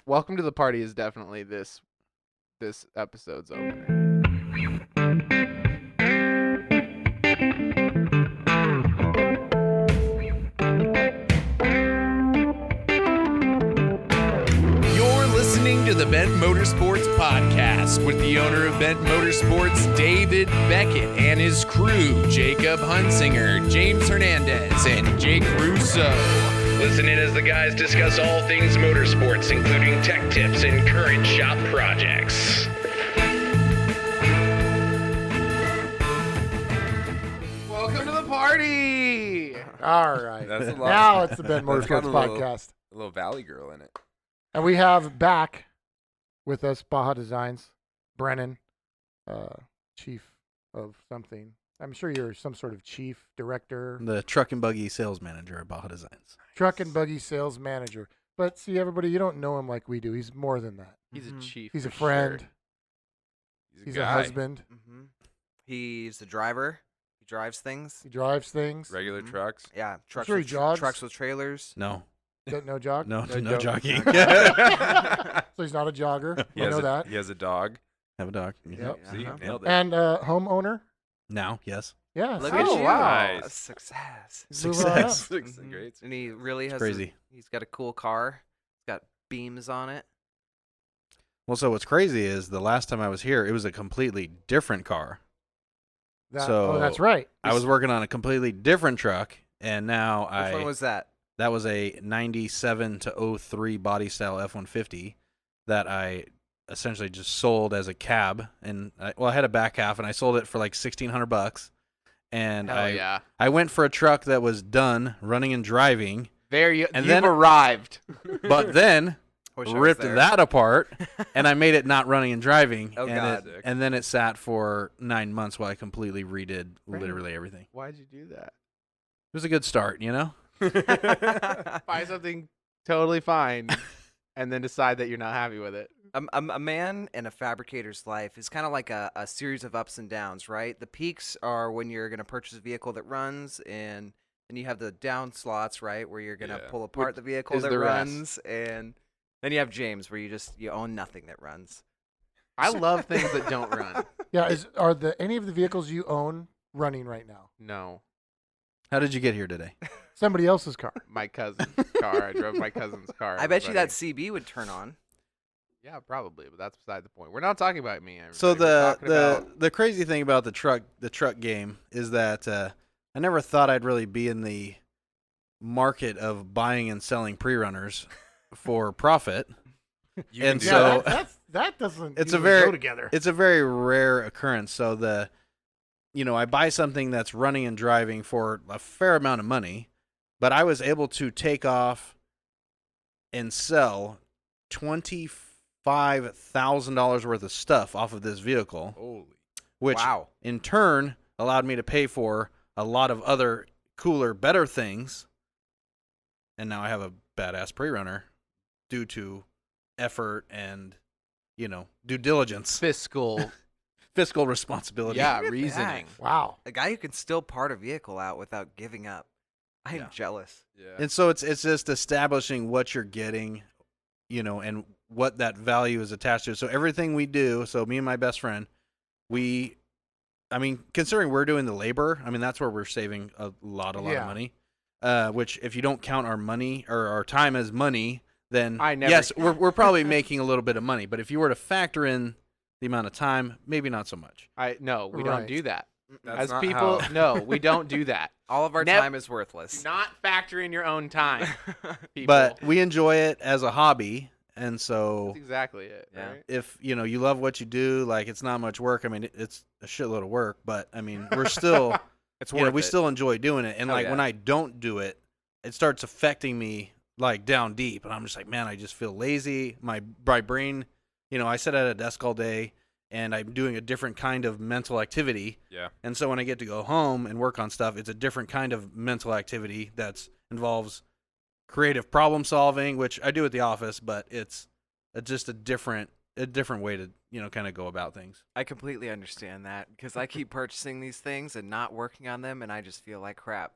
Welcome to the Party is definitely this episode's opener. You're listening to the Bent Motorsports Podcast with the owner of Bent Motorsports, David Beckett, and his crew, Jacob Hunsinger, James Hernandez, and Jake Russo. Listen in as the guys discuss all things motorsports, including tech tips and current shop projects. Welcome to the party. All right. That's a lot. Now it's the Ben That's got Motorsports a little- Podcast. A little Valley Girl in it. And we have back with us Baja Designs, Brennan, chief of something. I'm sure you're some sort of chief director, The truck and buggy sales manager at Baja Designs. truck and buggy sales manager. But see, everybody, you don't know him like we do. He's more than that. He's a chief. He's a for friend. sure. He's a guy. husband. Mm-hmm. He's the driver. He drives things. He drives things. Regular Mhm. trucks. Yeah, trucks. sure he with jogs. trucks with trailers. No, No jog? no No jogging. So he's not a jogger. He We has know a, that. He has a dog. Have a dog. Yep. See, Uh-huh. nailed it. And homeowner. Now, yes. Yeah. Look see? at Oh, you. wow. Nice. Success. He's moving on up. Success. Mhm. Great. And he really has. crazy. He's got a cool car. He's got beams on it. Well, so what's crazy is the last time I was here, it was a completely different car. Oh, that's right. I was working on a completely different truck, and now Which one was that? that was a 97 to 03 body style F-150 that I essentially just sold as a cab. And I had a back half, and I sold it for like $1,600. And Hell yeah. I went for a truck that was done running and driving, There you. And You've then- arrived. but then Wish I was ripped there. that apart, and I made it not running and driving. Oh, and God. and then it sat for 9 months while I completely redid literally everything. Why'd you do that? It was a good start, you know? Buy something totally fine, and then decide that you're not happy with it. A man in a fabricator's life is kind of like a series of ups and downs, right? The peaks are when you're going to purchase a vehicle that runs, and then you have the down slots, right, where you're going to Yeah. pull apart the vehicle is that the rest. runs, and then you have James, where you own nothing that runs. I love things that don't run. Yeah. Are any of the vehicles you own running right now? No, How did you get here today? Somebody else's car. my cousin's car. I drove my cousin's car. I bet you that everybody. CB would turn on. Yeah, probably, but that's beside the point. We're not talking about me. So everybody. We're talking about the crazy thing about the truck game is that I never thought I'd really be in the market of buying and selling pre-runners for profit. You And can do so- that. that doesn't It's a usually very- go together. It's a very rare occurrence. So I buy something that's running and driving for a fair amount of money, but I was able to take off and sell $25,000 worth of stuff off of this vehicle, Holy. which Wow. in turn allowed me to pay for a lot of other cooler, better things. And now I have a badass pre-runner due to effort and, due diligence, fiscal. fiscal responsibility. Yeah, Look at reasoning. Wow. A guy who can still part a vehicle out without giving up. I am Yeah. jealous. Yeah. And so it's just establishing what you're getting, and what that value is attached to. So everything we do, so me and my best friend, considering we're doing the labor, that's where we're saving a lot of Yeah. money. Which if you don't count our money or our time as money, then I never- yes, we're probably making a little bit of money. But if you were to factor in the amount of time, maybe not so much. No, we Right. don't do that. That's As not people, how- no, we don't do that. All of our Nev- time is worthless. Do not factor in your own time, people. But we enjoy it as a hobby, and so that's exactly it. Yeah. Right? if you love what you do, like it's not much work. It's a shitload of work, but we're still It's we worth it. still enjoy doing it. And Oh, like yeah. when I don't do it, it starts affecting me like down deep, and I'm just like, man, I just feel lazy. My brain, I sit at a desk all day and I'm doing a different kind of mental activity. Yeah. And so when I get to go home and work on stuff, it's a different kind of mental activity that involves creative problem solving, which I do at the office, but it's just a different way to, kind of go about things. I completely understand that because I keep purchasing these things and not working on them, and I just feel like crap.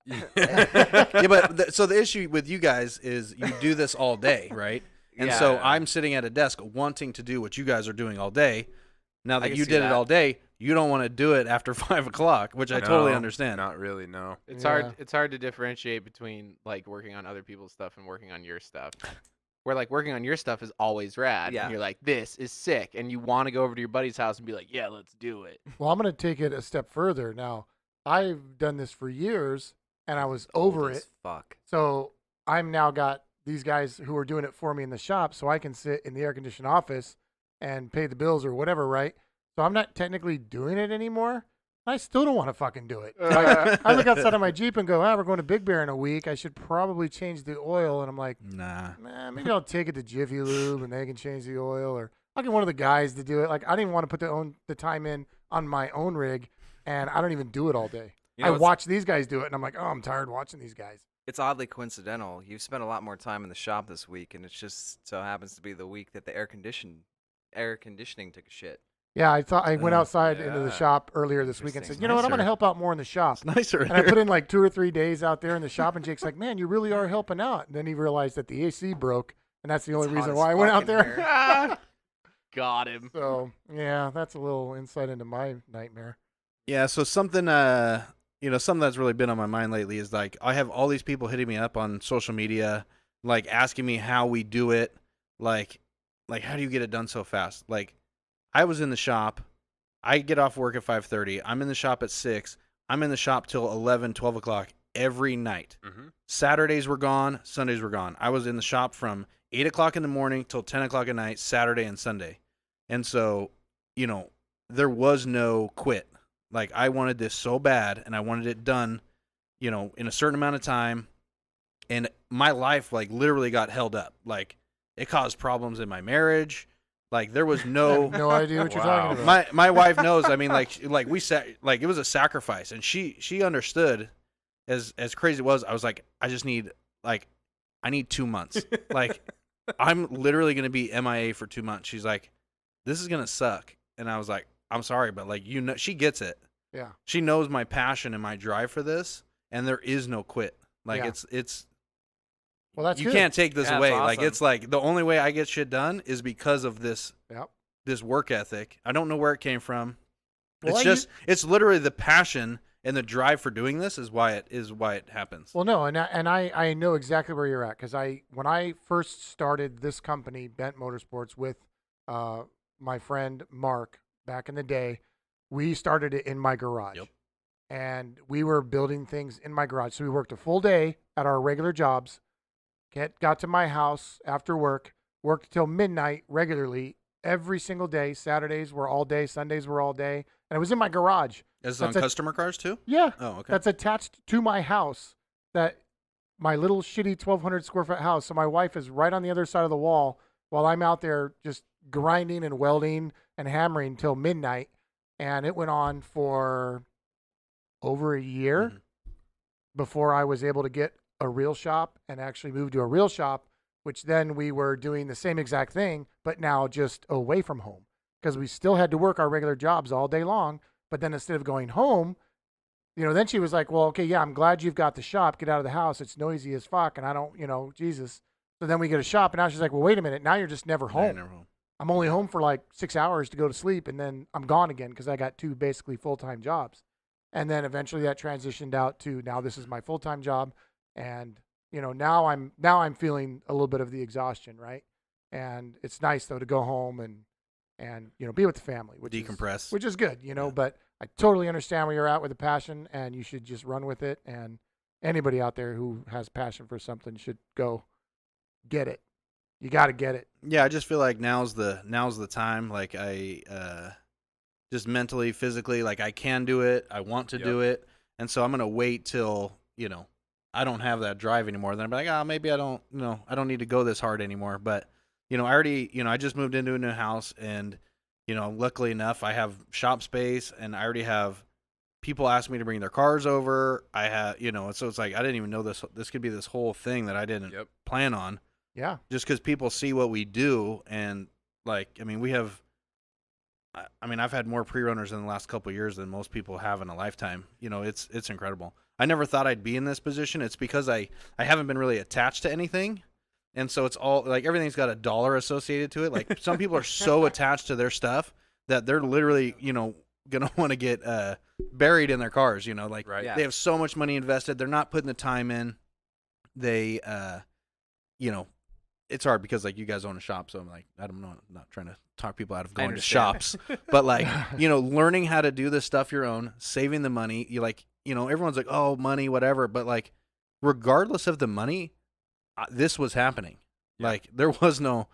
Yeah, but so the issue with you guys is you do this all day, right? And so Yeah. I'm sitting at a desk wanting to do what you guys are doing all day. Now I that can you see did it that. all day, you don't want to do it after 5 o'clock, which I totally No, understand. Not really, no. It's Yeah. hard. It's hard to differentiate between like working on other people's stuff and working on your stuff. Where like working on your stuff is always rad. Yeah. And you're like, this is sick, and you want to go over to your buddy's house and be like, yeah, let's do it. Well, I'm going to take it a step further. Now, I've done this for years, and I was over Old as it. Fuck. So I'm now got these guys who are doing it for me in the shop, so I can sit in the air-conditioned office and pay the bills or whatever, right? So I'm not technically doing it anymore. I still don't want to fucking do it. I look outside of my Jeep and go, we're going to Big Bear in a week. I should probably change the oil. And I'm like, Nah. maybe I'll take it to Jiffy Lube and they can change the oil. Or I'll get one of the guys to do it. Like, I didn't even want to put the time in on my own rig, and I don't even do it all day. You know, I it's- watch these guys do it, and I'm like, I'm tired watching these guys. It's oddly coincidental. You've spent a lot more time in the shop this week, and it just so happens to be the week that the air conditioning took a shit. Yeah, I thought I went outside into the yeah. shop earlier this week and said, Interesting. you know what, I'm going to Nicer. help out more in the shop. It's nicer. And I put in like 2 or 3 days out there in the shop, and Jake's like, man, you really are helping out. And then he realized that the AC broke, and that's the only It's hot reason as why I went out fuck in there. here. Got him. So, yeah, that's a little insight into my nightmare. Yeah, so something something that's really been on my mind lately is like I have all these people hitting me up on social media, like asking me how we do it, like how do you get it done so fast? Like I was in the shop, I get off work at 5:30, I'm in the shop at 6, I'm in the shop till 11, 12 o'clock every night. Mm-hmm. Saturdays were gone, Sundays were gone. I was in the shop from 8 o'clock in the morning till 10 o'clock at night, Saturday and Sunday. And so, there was no quit. Like, I wanted this so bad, and I wanted it done, in a certain amount of time. And my life, like, literally got held up. Like, it caused problems in my marriage. Like, there was I no... have no idea what you're Wow. talking about. My wife knows. I mean, like we said, like it was a sacrifice, and she understood. As crazy as it was, I was like, I just need I need 2 months. Like, I'm literally gonna be MIA for 2 months. She's like, this is gonna suck, and I was like, I'm sorry, but like she gets it. Yeah. She knows my passion and my drive for this, and there is no quit. Like Yeah. it's Well, that's you good. can't take this Yeah, it's away. Like awesome. it's like the only way I get shit done is because of this Yep. this work ethic. I don't know where it came from. Well, It's literally the passion and the drive for doing this is why it happens. Well, no, and I know exactly where you're at because when I first started this company, Bent Motorsports, with my friend Mark back in the day, we started it in my garage. Yep. And we were building things in my garage. So we worked a full day at our regular jobs, got to my house after work, worked till midnight regularly every single day. Saturdays were all day, Sundays were all day, and it was in my garage. Is it on that's a- customer cars too? Yeah. Oh, okay. That's attached to my house, that my little shitty 1,200 square foot house. So my wife is right on the other side of the wall while I'm out there just grinding and welding and hammering till midnight. And it went on for over a year Mhm. before I was able to get a real shop and actually move to a real shop, which then we were doing the same exact thing, but now just away from home because we still had to work our regular jobs all day long. But then instead of going home, then she was like, well, okay, yeah, I'm glad you've got the shop. Get out of the house. It's noisy as fuck. And I don't, Jesus. So then we get a shop. And now she's like, well, wait a minute. Now you're just never Yeah, home. never home. I'm only home for like 6 hours to go to sleep. And then I'm gone again because I got 2 basically full-time jobs. And then eventually that transitioned out to now this is my full-time job. And, now I'm feeling a little bit of the exhaustion, right? And it's nice, though, to go home and be with the family. Decompress. Which is good, Yeah. but I totally understand where you're at with the passion, and you should just run with it. And anybody out there who has passion for something should go get it. You got to get it. Yeah, I just feel like now's the time. Like I just mentally, physically, like I can do it. I want to do it, and so I'm gonna wait till I don't have that drive anymore. Then I'm like, maybe I don't need to go this hard anymore. But I already I just moved into a new house, and luckily enough, I have shop space, and I already have people ask me to bring their cars over. I have so it's like I didn't even know this could be this whole thing that I didn't plan on. Yeah. Just because people see what we do, and we have. I've had more pre-runners in the last couple of years than most people have in a lifetime. It's incredible. I never thought I'd be in this position. It's because I haven't been really attached to anything. And so it's all like everything's got a dollar associated to it. Like some people are so attached to their stuff that they're literally, gonna want to get buried in their cars. Like Right. Yeah. they have so much money invested, they're not putting the time in. They, it's hard because like you guys own a shop, so I'm like, I don't know, I'm not trying to talk people out of going to understand. shops, but like, learning how to do this stuff your own, saving the money. You like, everyone's like, oh, money, whatever, but like, regardless of the money, this was happening. Yeah. Like there was no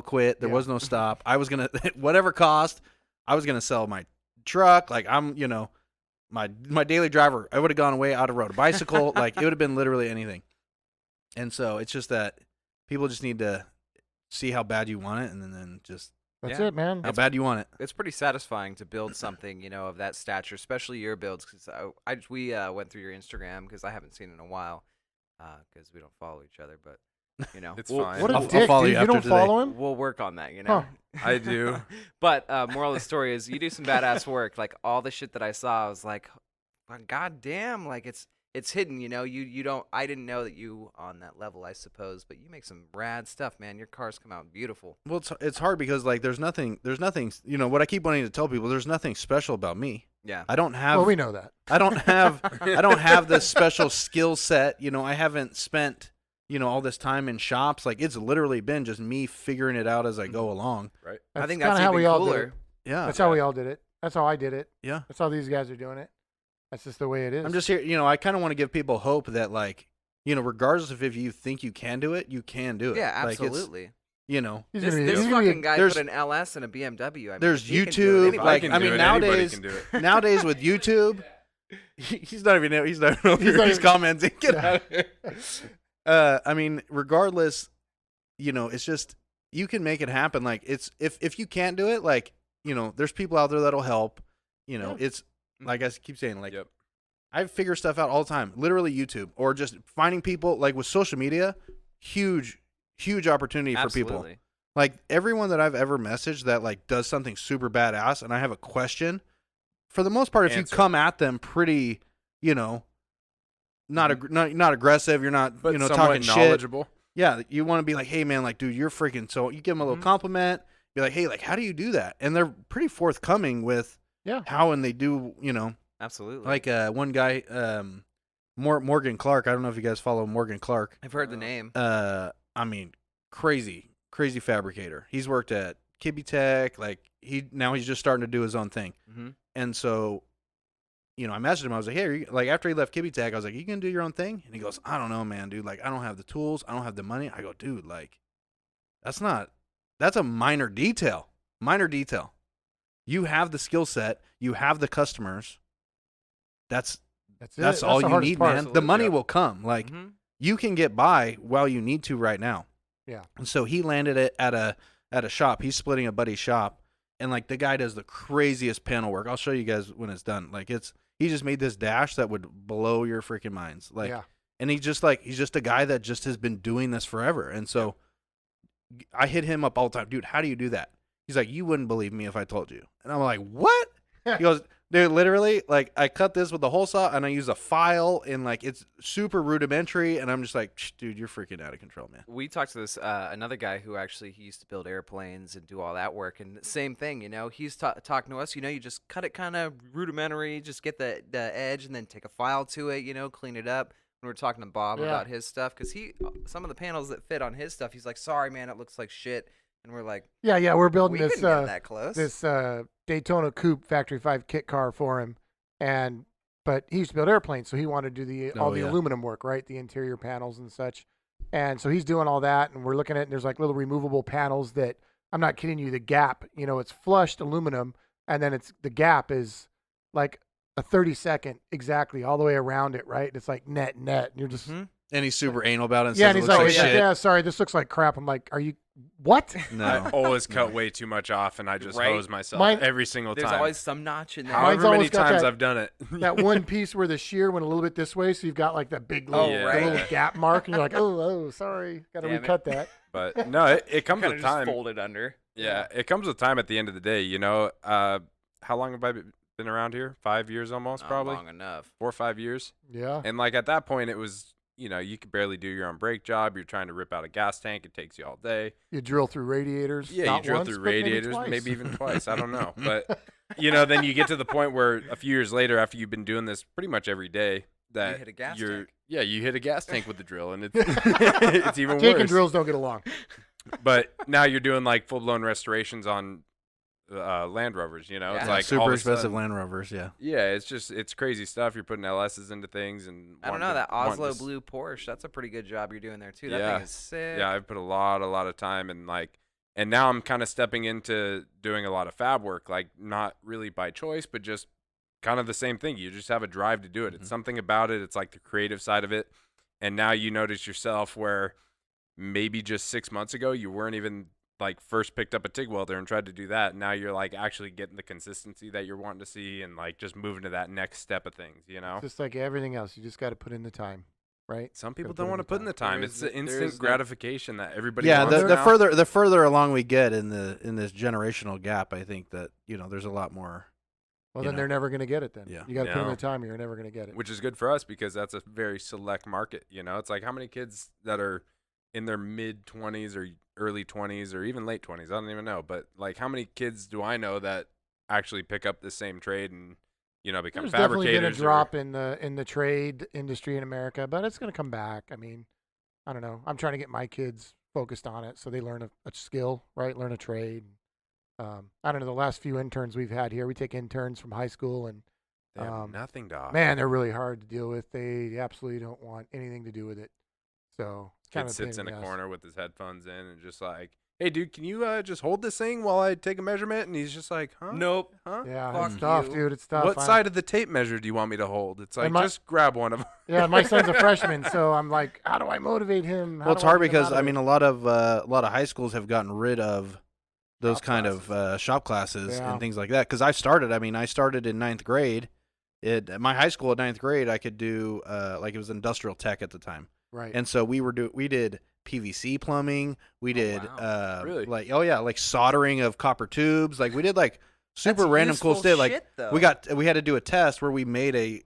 quit, there Yeah. was no stop. I was gonna whatever cost, I was gonna sell my truck. Like I'm, my daily driver, I would have gone away, I'd have rode a bicycle. Like it would have been literally anything. And so it's just that people just need to see how bad you want it, and then just That's Yeah. it, man. how bad you want it. It's pretty satisfying to build something, of that stature, especially your builds. Because we went through your Instagram because I haven't seen it in a while, because we don't follow each other. But It's we'll- fine. What a I'll dick, follow dude. you You after don't today. follow him? We'll work on that, Huh. I do. But moral of the story is, you do some badass work. Like all the shit that I saw, I was like, God damn, like it's hidden. You don't. I didn't know that you on that level, I suppose. But you make some rad stuff, man. Your cars come out beautiful. Well, it's hard because like there's nothing. What I keep wanting to tell people, there's nothing special about me. Yeah. I don't have. Well, we know that. I don't have this special skill set. I haven't spent, all this time in shops. Like it's literally been just me figuring it out as I go along. Right. I think kinda that's how even we all did cooler. it. Yeah. That's how we all did it. That's how I did it. Yeah. That's how these guys are doing it. That's just the way it is. I'm just here, I kind of want to give people hope that like, regardless of if you think you can do it, you can do it. Yeah, Like, it's, absolutely. He's This, gonna be, this he's gonna fucking be, guy there's- put an LS and a BMW. I mean, there's if he can do it, YouTube, anybody like, can I do mean, it. anybody nowadays- can do it. nowadays with YouTube, he's not even over He's here. not He's even- commenting. Get Yeah. out of here. I mean, regardless, it's just you can make it happen. Like it's if you can't do it, like there's people out there that'll help. Yeah. It's like I keep saying, like Yep. I figure stuff out all the time. Literally YouTube or just finding people like with social media, huge opportunity for people. Absolutely. Like everyone that I've ever messaged that like does something super badass and I have a question, for the most part, if Answer. you come at them pretty, not aggressive, you're not, But somewhat talking shit. knowledgeable. Yeah, you want to be like, hey man, like dude, you're freaking. So you give them a little compliment, be like, hey, like how do you do that? And they're pretty forthcoming with Yeah. how and they do, Absolutely. like one guy, Morgan Clark. I don't know if you guys follow Morgan Clark. I've heard the name. I mean, crazy fabricator. He's worked at Kibby Tech. Like he's just starting to do his own thing. Mm-hmm. And so, I messaged him. I was like, hey, are you, like after he left Kibby Tech, I was like, you gonna do your own thing? And he goes, I don't know, man, dude. Like I don't have the tools. I don't have the money. I go, dude, like that's a minor detail. You have the skill set. You have the customers. That's That's that's it. all the you hardest need, part. man. The money Yep. will come. Like Mm-hmm. you can get by while you need to right now. Yeah. And so he landed it at a shop. He's splitting a buddy's shop, and like the guy does the craziest panel work. I'll show you guys when it's done. Like he just made this dash that would blow your freaking minds. Like, Yeah. and he's just a guy that just has been doing this forever. And so I hit him up all the time, dude. How do you do that? He's like, you wouldn't believe me if I told you. And I'm like, what? He goes, dude, literally, like I cut this with the hole saw and I use a file and like it's super rudimentary. And I'm just like, dude, you're freaking out of control, man. We talked to this another guy who actually he used to build airplanes and do all that work, and same thing, he's talking to us. You just cut it kind of rudimentary, just get the edge, and then take a file to it. Clean it up. When we were talking to Bob Yeah. about his stuff, because some of the panels that fit on his stuff, he's like, sorry man, it looks like shit, and we're like, Yeah. We're building we this couldn't get that close. this Daytona Coupe Factory 5 kit car for him, but he used to build airplanes, so he wanted to do all the yeah. aluminum work, right? The interior panels and such. And so he's doing all that, and we're looking at it, and there's like little removable panels that, I'm not kidding you, the gap, it's flushed aluminum, and then the gap is like a 30-second exactly all the way around it, right? It's like net, and you're just, Mhm. And he's super anal about it. And yeah, says and it he's looks like, like shit. yeah, sorry, this looks like crap. I'm like, are you, what? I No. always cut way too much off, and I just Right? hose myself Mine- every single There's time. always some notch in there. Mine's However many always got times that- I've done it. That one piece where the shear went a little bit this way, so you've got like that big little, Oh, the right. little gap mark, and you're like, oh, sorry, got to Damn it. recut that. But no, it comes Kind with of just time. folded under. Yeah, it comes with time at the end of the day. How long have I been around here? 5 years almost, Not probably long enough. 4 or 5 years. Yeah. And like at that point, it was, you can barely do your own brake job. You're trying to rip out a gas tank. It takes you all day. You drill through radiators. Yeah, not you drill once, through but maybe radiators, twice. maybe even twice. I don't know. But, then you get to the point where a few years later, after you've been doing this pretty much every day, that hit a gas you're tank. yeah, you hit a gas tank with the drill, and it's it's even Jake worse. and drills don't get along. But now you're doing like full blown restorations on Land Rovers. It's Yeah. like all super of a expensive sudden- Land Rovers. Yeah. Yeah, it's crazy stuff. You're putting LSs into things, and I don't wanting know, to- that wanting Oslo to s- blue Porsche, that's a pretty good job you're doing there too. That Yeah. thing is sick. Yeah, I've put a lot of time and now I'm kind of stepping into doing a lot of fab work, like not really by choice, but just kind of the same thing. You just have a drive to do it. Mhm. It's something about it. It's like the creative side of it. And now you notice yourself where maybe just 6 months ago you weren't even like first picked up a TIG welder and tried to do that. Now you're like actually getting the consistency that you're wanting to see and like just moving to that next step of things, Just like everything else, you just got to put in the time, right? Some people Gotta don't want to put in the time. There It's is the no- there instant is no- gratification that everybody Yeah, wants the now. further along we get in this generational gap, I think that there's a lot more. Well, You then know. they're never going to get it. Then Yeah. you got to put in No. the time. You're never going to get it. Which is good for us because that's a very select market. It's like how many kids that are in their mid 20s or early 20s or even late 20s. I don't even know. But like how many kids do I know that actually pick up the same trade and, become There's definitely been a fabricators? drop in the trade industry in America, but it's going to come back. I mean, I don't know. I'm trying to get my kids focused on it so they learn a skill, right? Learn a trade. I don't know. The last few interns we've had here, we take interns from high school, and They have nothing to offer. man, they're really hard to deal with. They absolutely don't want anything to do with it. So it's kind Kid of sits in the a ass. corner with his headphones in and just like, hey, dude, can you just hold this thing while I take a measurement? And he's just like, huh? Nope. Huh? Yeah, Fuck it's tough, you. dude. It's tough. What I- side of the tape measure do you want me to hold? It's like, And my- just grab one of them. Yeah, my son's a freshman, so I'm like, how do I motivate him? How Well, it's do I hard get him because out of I it? mean a lot of high schools have gotten rid of those Shop kind classes. of shop classes Yeah. and things like that. Because I started in ninth grade. At my high school at ninth grade, I could do like it was industrial tech at the time, right. and so we did PVC plumbing. We did wow. Really? like soldering of copper tubes. Like we did like super That's random cool useful stuff. Like shit, though. we had to do a test where we made a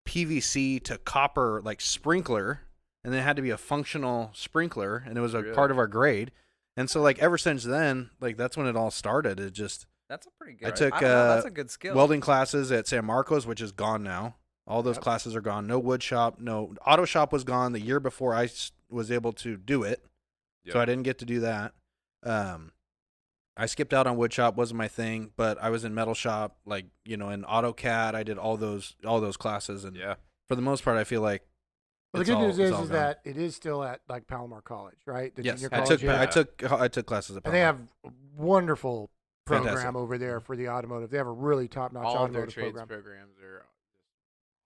PVC to copper like sprinkler, and it had to be a functional sprinkler, and it was a Really? part of our grade. And so like ever since then, like that's when it all started. It just That's a pretty good. I took don't know, that's a good skill. welding classes at San Marcos, which is gone now. All those classes are gone. No wood shop, no auto shop was gone the year before I was able to do it. Yep. So I didn't get to do that. I skipped out on wood shop, wasn't my thing, but I was in metal shop, like, in AutoCAD. I did all those classes, and Yeah. for the most part, I feel like Well, it's the good all- news it's is all gone. that it is still at like Palomar College, right? The yes, junior I college. took here. I took classes at And they Palomar. have a wonderful program Fantastic. over there for the automotive. They have a really top-notch All of their automotive trades program. programs are just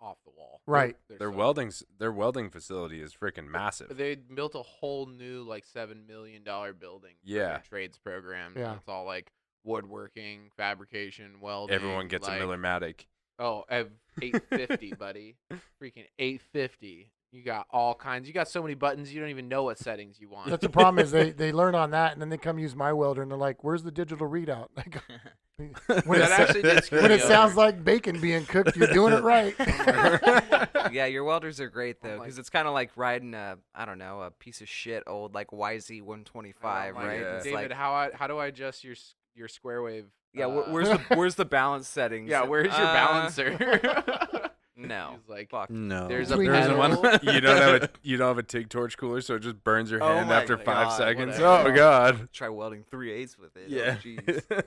off the wall. Right. They're Their so- welding facility is freaking massive. But they built a whole new like $7 million building. For Yeah. their trades program. Yeah. It's all like woodworking, fabrication, welding. Everyone gets like, a Miller-Matic. Oh, 850, buddy. Freaking 850. You got all kinds. You got so many buttons, you don't even know what settings you want. That's the problem is they learn on that, and then they come use my welder, and they're like, "Where's the digital readout?" Like, when That it, actually did screw when me it over. sounds like bacon being cooked, you're doing it right. Yeah, your welders are great though, Oh my- because it's kind of like riding a piece of shit old like YZ125, Oh my right? God. It's David, like, how do I adjust your square wave? yeah, where's the balance settings? Yeah, where's your balancer? No, He's like, fuck. No, There's Between a the- panel. You don't have a TIG torch cooler, so it just burns your Oh hand my after 5 God, seconds. whatever. Oh god. Try welding 3/8 with it. Yeah. Oh, jeez.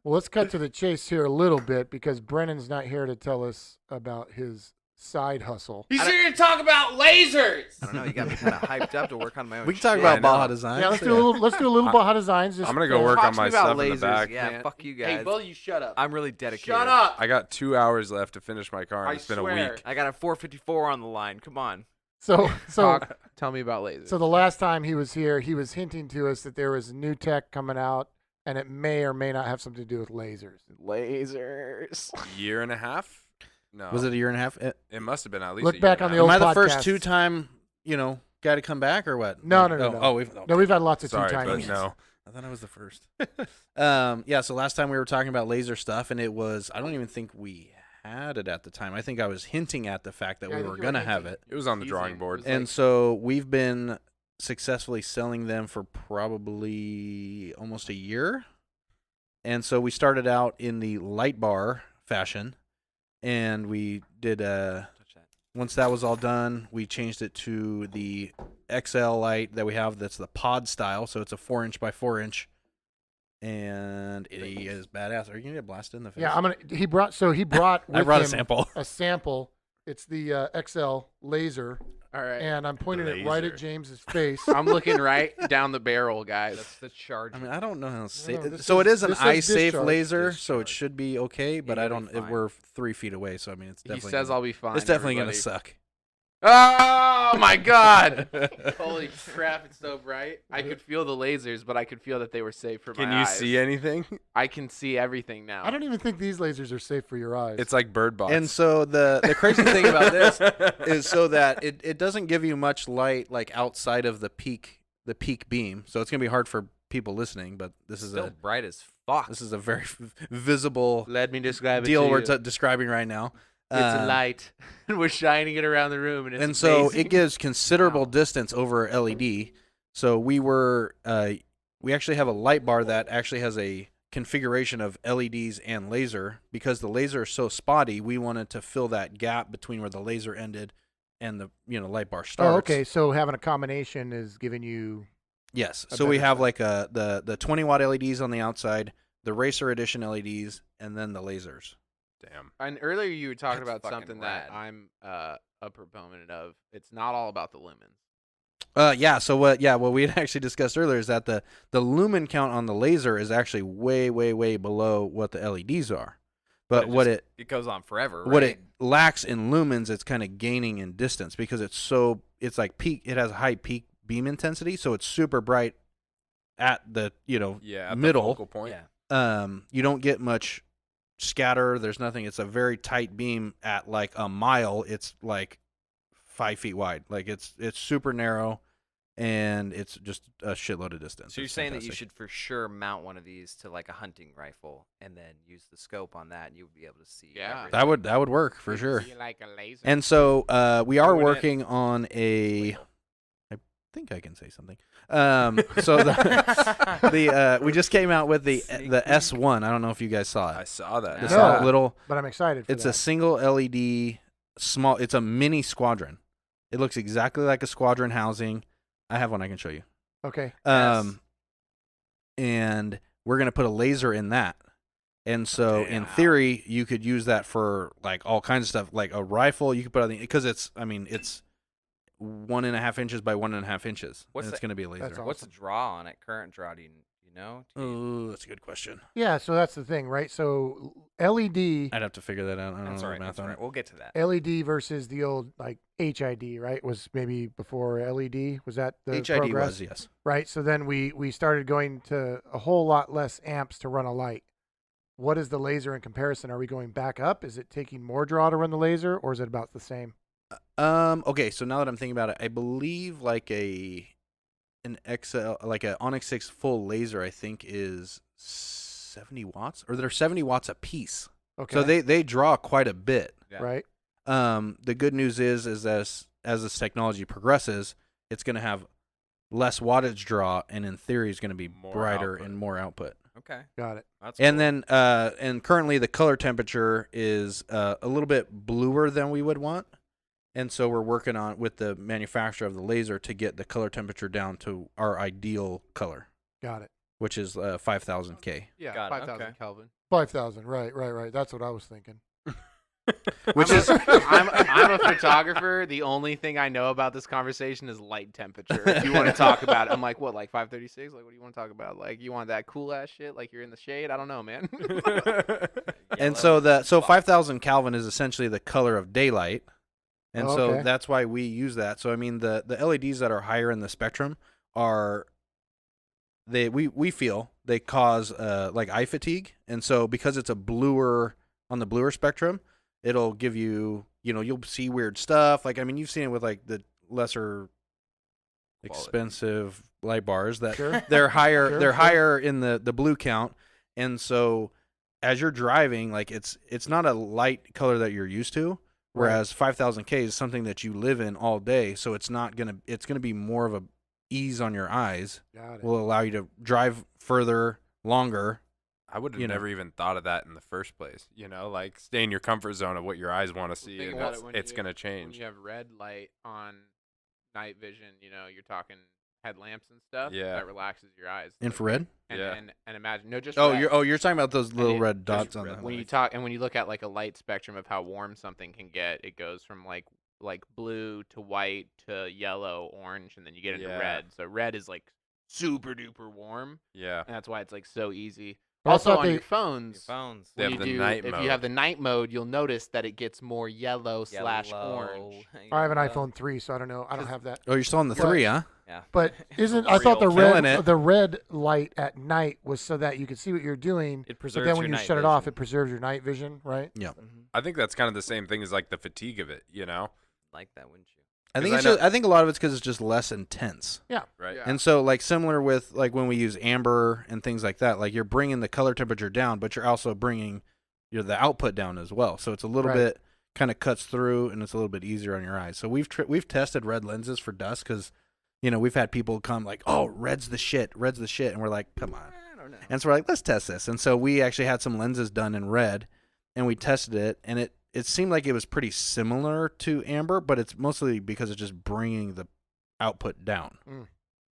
Well, let's cut to the chase here a little bit because Brennan's not here to tell us about his side hustle. He's here to talk about lasers. I don't know. You got me kind of hyped up to work on my own. we can talk shit. about I Baja know. Designs. Yeah, let's do a little Baja Designs. Just, I'm gonna go work Talk on to me my about stuff in the lasers, back. Yeah, man. fuck you Hey, guys. both of you shut up. I'm really dedicated. Shut up. I got 2 hours left to finish my car, and I it's been swear. a week. I got a 454 on the line. Come on. So Tell me about lasers. the last time he was here, he was hinting to us that there was new tech coming out, and it may or may not have something to do with lasers. lasers. Year and a half? No. Was it a year and a half? It must have been at least Look a year back and on a the half. old Am I the first podcasts. two-time, guy to come back or what? No. Oh, we've No, we've had lots of Sorry, two-timers. but no. I thought I was the first. Yeah, so last time we were talking about laser stuff, and it was, I don't even think we had it at the time. I think I was hinting at the fact that Yeah, I we think were you going to have hinting. it. It was on the Teasing. drawing It board. was And like- so we've been successfully selling them for probably almost a year. And so we started out in the light bar fashion, and we did once that was all done, we changed it to the XL light that we have. That's the pod style, so it's a 4-inch by 4-inch, and it is badass. Are you gonna get blasted in the face? Yeah, I'm gonna. He brought with I brought a him sample. a sample. It's the XL laser, All right. and I'm pointing it right Laser. at James's face. I'm looking right down the barrel, guys. That's the charge. I mean, I don't know how to say No, it. this So is- it is an this says eye safe discharge. laser, so it Discharge. should be okay. But Yeah, I you'll don't. be fine. We're 3 feet away, so I mean, it's He definitely. says I'll be fine. It's definitely gonna everybody. suck. Oh my god! Holy crap! It's so bright. I could feel the lasers, but I could feel that they were safe for Can my you eyes. see anything? I can see everything now. I don't even think these lasers are safe for your eyes. It's like bird box. And so the crazy thing about this is so that it doesn't give you much light like outside of the peak beam. So it's gonna be hard for people listening. But this is Still bright as fuck. this is a very visible Let me describe deal it we're to you. describing right now. It's a light, and we're shining it around the room, and it's And so amazing. it gives considerable Wow. distance over LED. So we actually have a light bar that actually has a configuration of LEDs and laser. Because the laser is so spotty, we wanted to fill that gap between where the laser ended and the light bar starts. Oh, okay. So having a combination is giving you. Yes. A So we better have set. like the 20-watt LEDs on the outside, the Racer Edition LEDs, and then the lasers. Damn. And earlier you were talking That's about fucking something that rad. I'm a proponent of. It's not all about the lumens. So what we had actually discussed earlier is that the lumen count on the laser is actually way, way, way below what the LEDs are. But it goes on forever. what right? it lacks in lumens, it's kind of gaining in distance because it's like peak. It has high peak beam intensity, so it's super bright at the Yeah. At middle. The focal point. Yeah. You don't get much scatter. There's nothing. It's a very tight beam at like a mile. It's like 5 feet wide. Like it's super narrow, and it's just a shitload of distance. So you're It's saying that you fantastic. should for sure mount one of these to like a hunting rifle and then use the scope on that, and you'll be able to see. Yeah. everything. That would work for sure. You like a laser. And so we are Doing it. working on a. I think I can say something. So we just came out with the Sneak S1. I don't know if you guys saw I it. saw that. It's No. a little. But I'm excited. For It's that. a single LED small. It's a mini squadron. It looks exactly like a squadron housing. I have one I can show you. Okay. And we're gonna put a laser in that. And so in Damn. theory, you could use that for like all kinds of stuff, like a rifle. You could put on the because it's 1.5 inches by 1.5 inches. What's and it's the- gonna be a laser. That's What's the draw on it? Current draw? Do you know? Oh, that's a good question. Yeah. So that's the thing, right? So LED I'd have to figure that out. I don't That's know all the right. math That's all on right. it. We'll get to that. LED versus the old like HID, right? Was maybe before LED. Was that the HID progress? was yes. Right. So then we started going to a whole lot less amps to run a light. What is the laser in comparison? Are we going back up? Is it taking more draw to run the laser, or is it about the same? Okay, so now that I'm thinking about it, I believe like an XL, like a Onyx 6 full laser, I think is 70 watts, or they're 70 watts a piece. Okay. So they draw quite a bit. Yeah. right. The good news is as this technology progresses, it's going to have less wattage draw, and in theory, is going to be More brighter output. and more output. Okay. Got it. That's And cool. then, and currently the color temperature is a little bit bluer than we would want. And so we're working on with the manufacturer of the laser to get the color temperature down to our ideal color, Got it. which is 5,000 K. Yeah, Got it, 5,000 okay. Kelvin. 5,000. Right. That's what I was thinking. Which I'm is I'm a photographer. The only thing I know about this conversation is light temperature. If you want to talk about it, I'm like, what, like 536? Like, what do you want to talk about? Like, you want that cool ass shit? Like, you're in the shade? I don't know, man. and so 5,000 Kelvin is essentially the color of daylight. And Oh, so okay. that's why we use that. So I mean the LEDs that are higher in the spectrum are we feel they cause like eye fatigue. And so because it's a bluer on the bluer spectrum, it'll give you, you'll see weird stuff. Like I mean you've seen it with like the lesser expensive light bars that Sure. they're higher Sure, they're sure. higher in the blue count. And so as you're driving, like it's not a light color that you're used to. Whereas 5,000K is something that you live in all day, so it's gonna be more of a ease on your eyes. Got it. Will allow you to drive further, longer. I would have You know. never even thought of that in the first place. Like stay in your comfort zone of what your eyes want to see, think and about it when it's you- going to When change. you have red light on night vision, you're talking headlamps and stuff. Yeah. That relaxes your eyes. Infrared. And, Yeah. and imagine just Oh, red. you're talking about those little it- red just dots on the. when you talk and when you look at like a light spectrum of how warm something can get, it goes from like blue to white to yellow, orange, and then you get into Yeah. red. So red is like super duper warm, Yeah. and that's why it's like so easy. But I Also thought on your your phones, Phones. They when have you the do, night if mode. you have the night mode, you'll notice that it gets more yellow / orange. I have an iPhone 3, so I don't know. I don't have that. Oh, you're still on the But- 3, huh? Yeah. But I thought the Feeling red it. the red light at night was so that you could see what you're doing. It But preserves then when your you night shut it off, vision. it preserves your night vision, right? Yeah. I think that's kind of the same thing as like the fatigue of it, Like that, wouldn't you? I 'Cause think I it's know- just, I think a lot of it's because it's just less intense. right? Yeah. And so like similar with like when we use amber and things like that, like you're bringing the color temperature down, but you're also bringing the output down as well. So it's a little Right. bit kind of cuts through, and it's a little bit easier on your eyes. So we've tested red lenses for dust because we've had people come like, oh, red's the shit, and we're like, come on. I don't know. And so we're like, let's test this. And so we actually had some lenses done in red, and we tested it, and it seemed like it was pretty similar to amber, but it's mostly because it's just bringing the output down. Mm.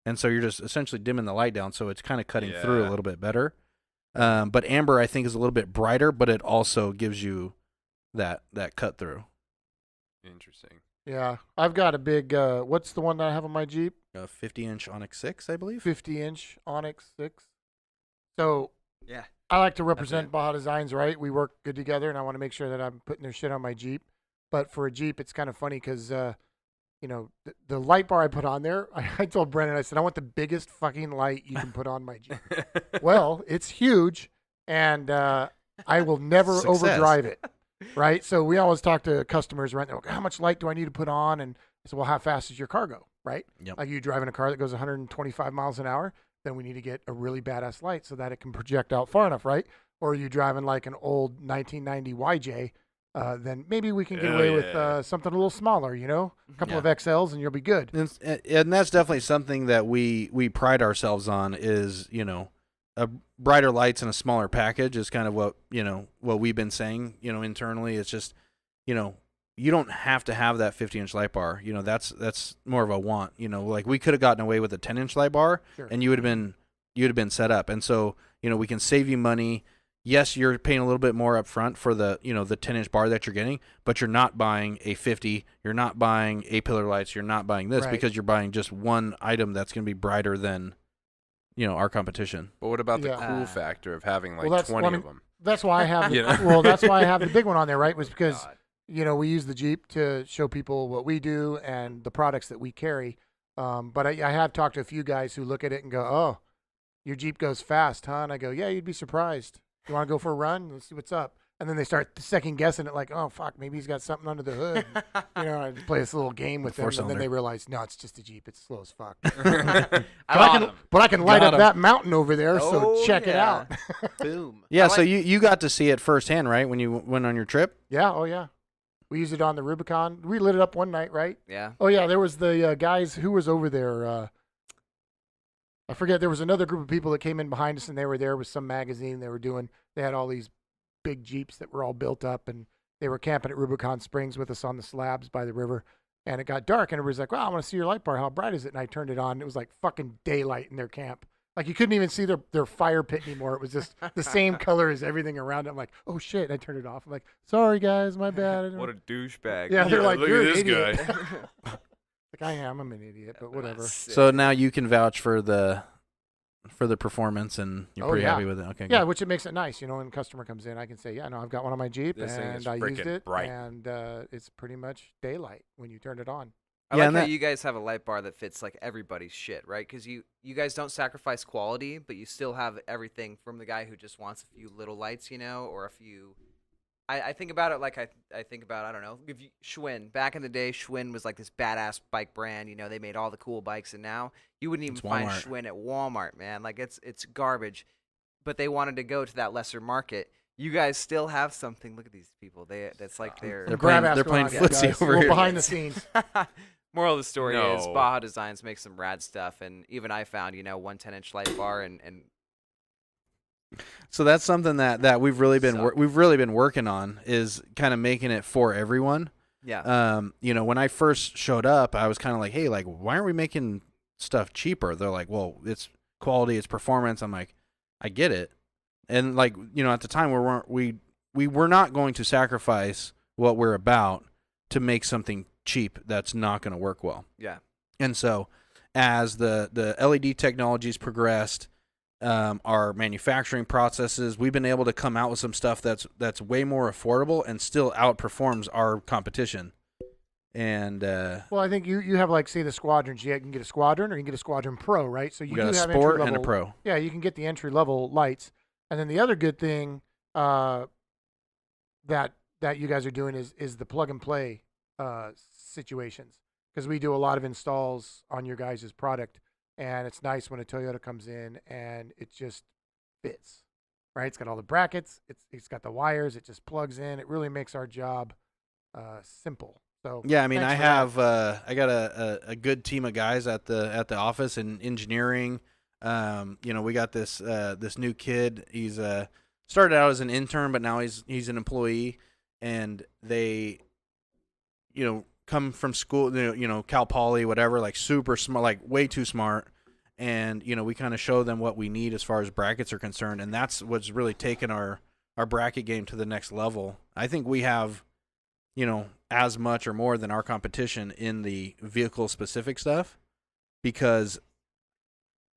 And so you're just essentially dimming the light down, so it's kind of cutting through a Yeah. little bit better. But amber, I think, is a little bit brighter, but it also gives you that cut through. Interesting. Yeah. I've got a big what's the one that I have on my Jeep? A 50-inch Onyx 6, I believe. 50-inch Onyx 6. So Yeah. I like to represent it. Baja Designs, right? We work good together, and I want to make sure that I'm putting their shit on my Jeep. But for a Jeep, it's kind of funny because, the light bar I put on there, I told Brennan, I said, I want the biggest fucking light you can put on my Jeep. Well, it's huge, and I will never Success. overdrive it, right? So we always talk to customers, right? They're like, how much light do I need to put on? And I said, well, how fast does your car go, right? Yep. Like you driving a car that goes 125 miles an hour, then we need to get a really badass light so that it can project out far enough, right? Or are you driving like an old 1990 YJ, then maybe we can get Oh, away yeah. with something a little smaller, a couple Yeah. of XLs, and you'll be good. And that's definitely something that we pride ourselves on is, a brighter lights and a smaller package is kind of what we've been saying, internally. It's just, you don't have to have that 50-inch light bar. That's more of a want. Like we could have gotten away with a 10-inch light bar, Sure. and you would have been set up. And so, we can save you money. Yes, you're paying a little bit more up front for the 10-inch bar that you're getting, but you're not buying a 50. You're not buying A-pillar lights. You're not buying this Right. because you're buying just one item that's going to be brighter than, our competition. But what about the Yeah. cool factor of having like Well, that's 20 one of them? That's why I have Yeah. well, that's why I have the big one on there, right? Was because God. we use the Jeep to show people what we do and the products that we carry. But I have talked to a few guys who look at it and go, "Oh, your Jeep goes fast, huh?" And I go, "Yeah, you'd be surprised. You want to go for a run? Let's see what's up." And then they start second guessing it, like, "Oh fuck, maybe he's got something under the hood." I play this little game with them, and then Four-cylinder. they realize, no, it's just a Jeep. It's slow as fuck. I But I can light Got up 'em. that mountain over there, so Oh, check it yeah. out. Boom. Yeah, I so like- you got to see it firsthand, right, when you went on your trip? Yeah, oh yeah. We used it on the Rubicon. We lit it up one night, right? Yeah. Oh yeah, there was the guys who was over there. I forget. There was another group of people that came in behind us, and they were there with some magazine they were doing. They had all these big Jeeps that were all built up, and they were camping at Rubicon Springs with us on the slabs by the river. And it got dark, and everybody's like, "Well, I want to see your light bar. How bright is it?" And I turned it on. And it was like fucking daylight in their camp. Like you couldn't even see their fire pit anymore. It was just the same color as everything around it. I'm like, "Oh shit!" And I turned it off. I'm like, "Sorry guys, my bad." What a douchebag. Yeah, they're like, look "You're at an this idiot." guy. Like I am. I'm an idiot, but whatever. So now you can vouch for the performance, and you're Oh, pretty yeah. happy with it. Okay, Yeah, good. which it makes it nice, when a customer comes in, I can say, "Yeah, no, I've got one on my Jeep, This thing is and I used freaking it, bright." and it's pretty much daylight when you turn it on." I Yeah, like and how that- you guys have a light bar that fits like everybody's shit, right? Because you guys don't sacrifice quality, but you still have everything from the guy who just wants a few little lights, or a few. I think about it like I think about, I don't know, if Schwinn. Back in the day, Schwinn was like this badass bike brand. They made all the cool bikes, and now you wouldn't even It's find Walmart. Schwinn at Walmart, man. Like it's garbage. But they wanted to go to that lesser market. You guys still have something. Look at these people. That's like They're Some playing- grab ass they're going playing on, footsie guys. over Well, here. behind the scenes. Moral of the story is No. Baja Designs makes some rad stuff, and even I found 1 10-inch light bar and So that's something that we've really been Suck. we've really been working on, is kind of making it for everyone. yeah. When I first showed up, I was kind of like, hey, like, why aren't we making stuff cheaper? They're like, well, it's quality, it's performance. I'm like, I get it. And like, at the time we were not going to sacrifice what we're about to make something cheap that's not going to work well. Yeah. And so as the LED technologies progressed, our manufacturing processes, we've been able to come out with some stuff that's way more affordable and still outperforms our competition. And Well, I think you have, like, say, the squadrons. You can get a squadron or you can get a squadron pro, right? So you we do got a have sport entry and a level. pro. Yeah, you can get the entry level lights. And then the other good thing that you guys are doing is the plug and play situations, because we do a lot of installs on your guys' product, and it's nice when a Toyota comes in and it just fits, right? It's got all the brackets, it's got the wires, it just plugs in. It really makes our job simple. So Yeah, I mean, thanks I for that. have I got a good team of guys at the office in engineering. We got this new kid. He's started out as an intern, but now he's an employee, and they come from school, Cal Poly, whatever, like super smart, like way too smart. And we kind of show them what we need as far as brackets are concerned, and that's what's really taken our bracket game to the next level. I think we have as much or more than our competition in the vehicle specific stuff, because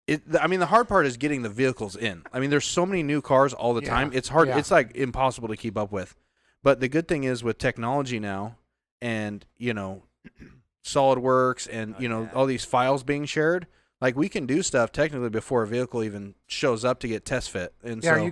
the hard part is getting the vehicles in. I mean, there's so many new cars all the time. It's hard. Yeah. It's like impossible to keep up with. But the good thing is, with technology now, and SolidWorks, and all these files being shared, like, we can do stuff technically before a vehicle even shows up to get test fit. And Yeah, so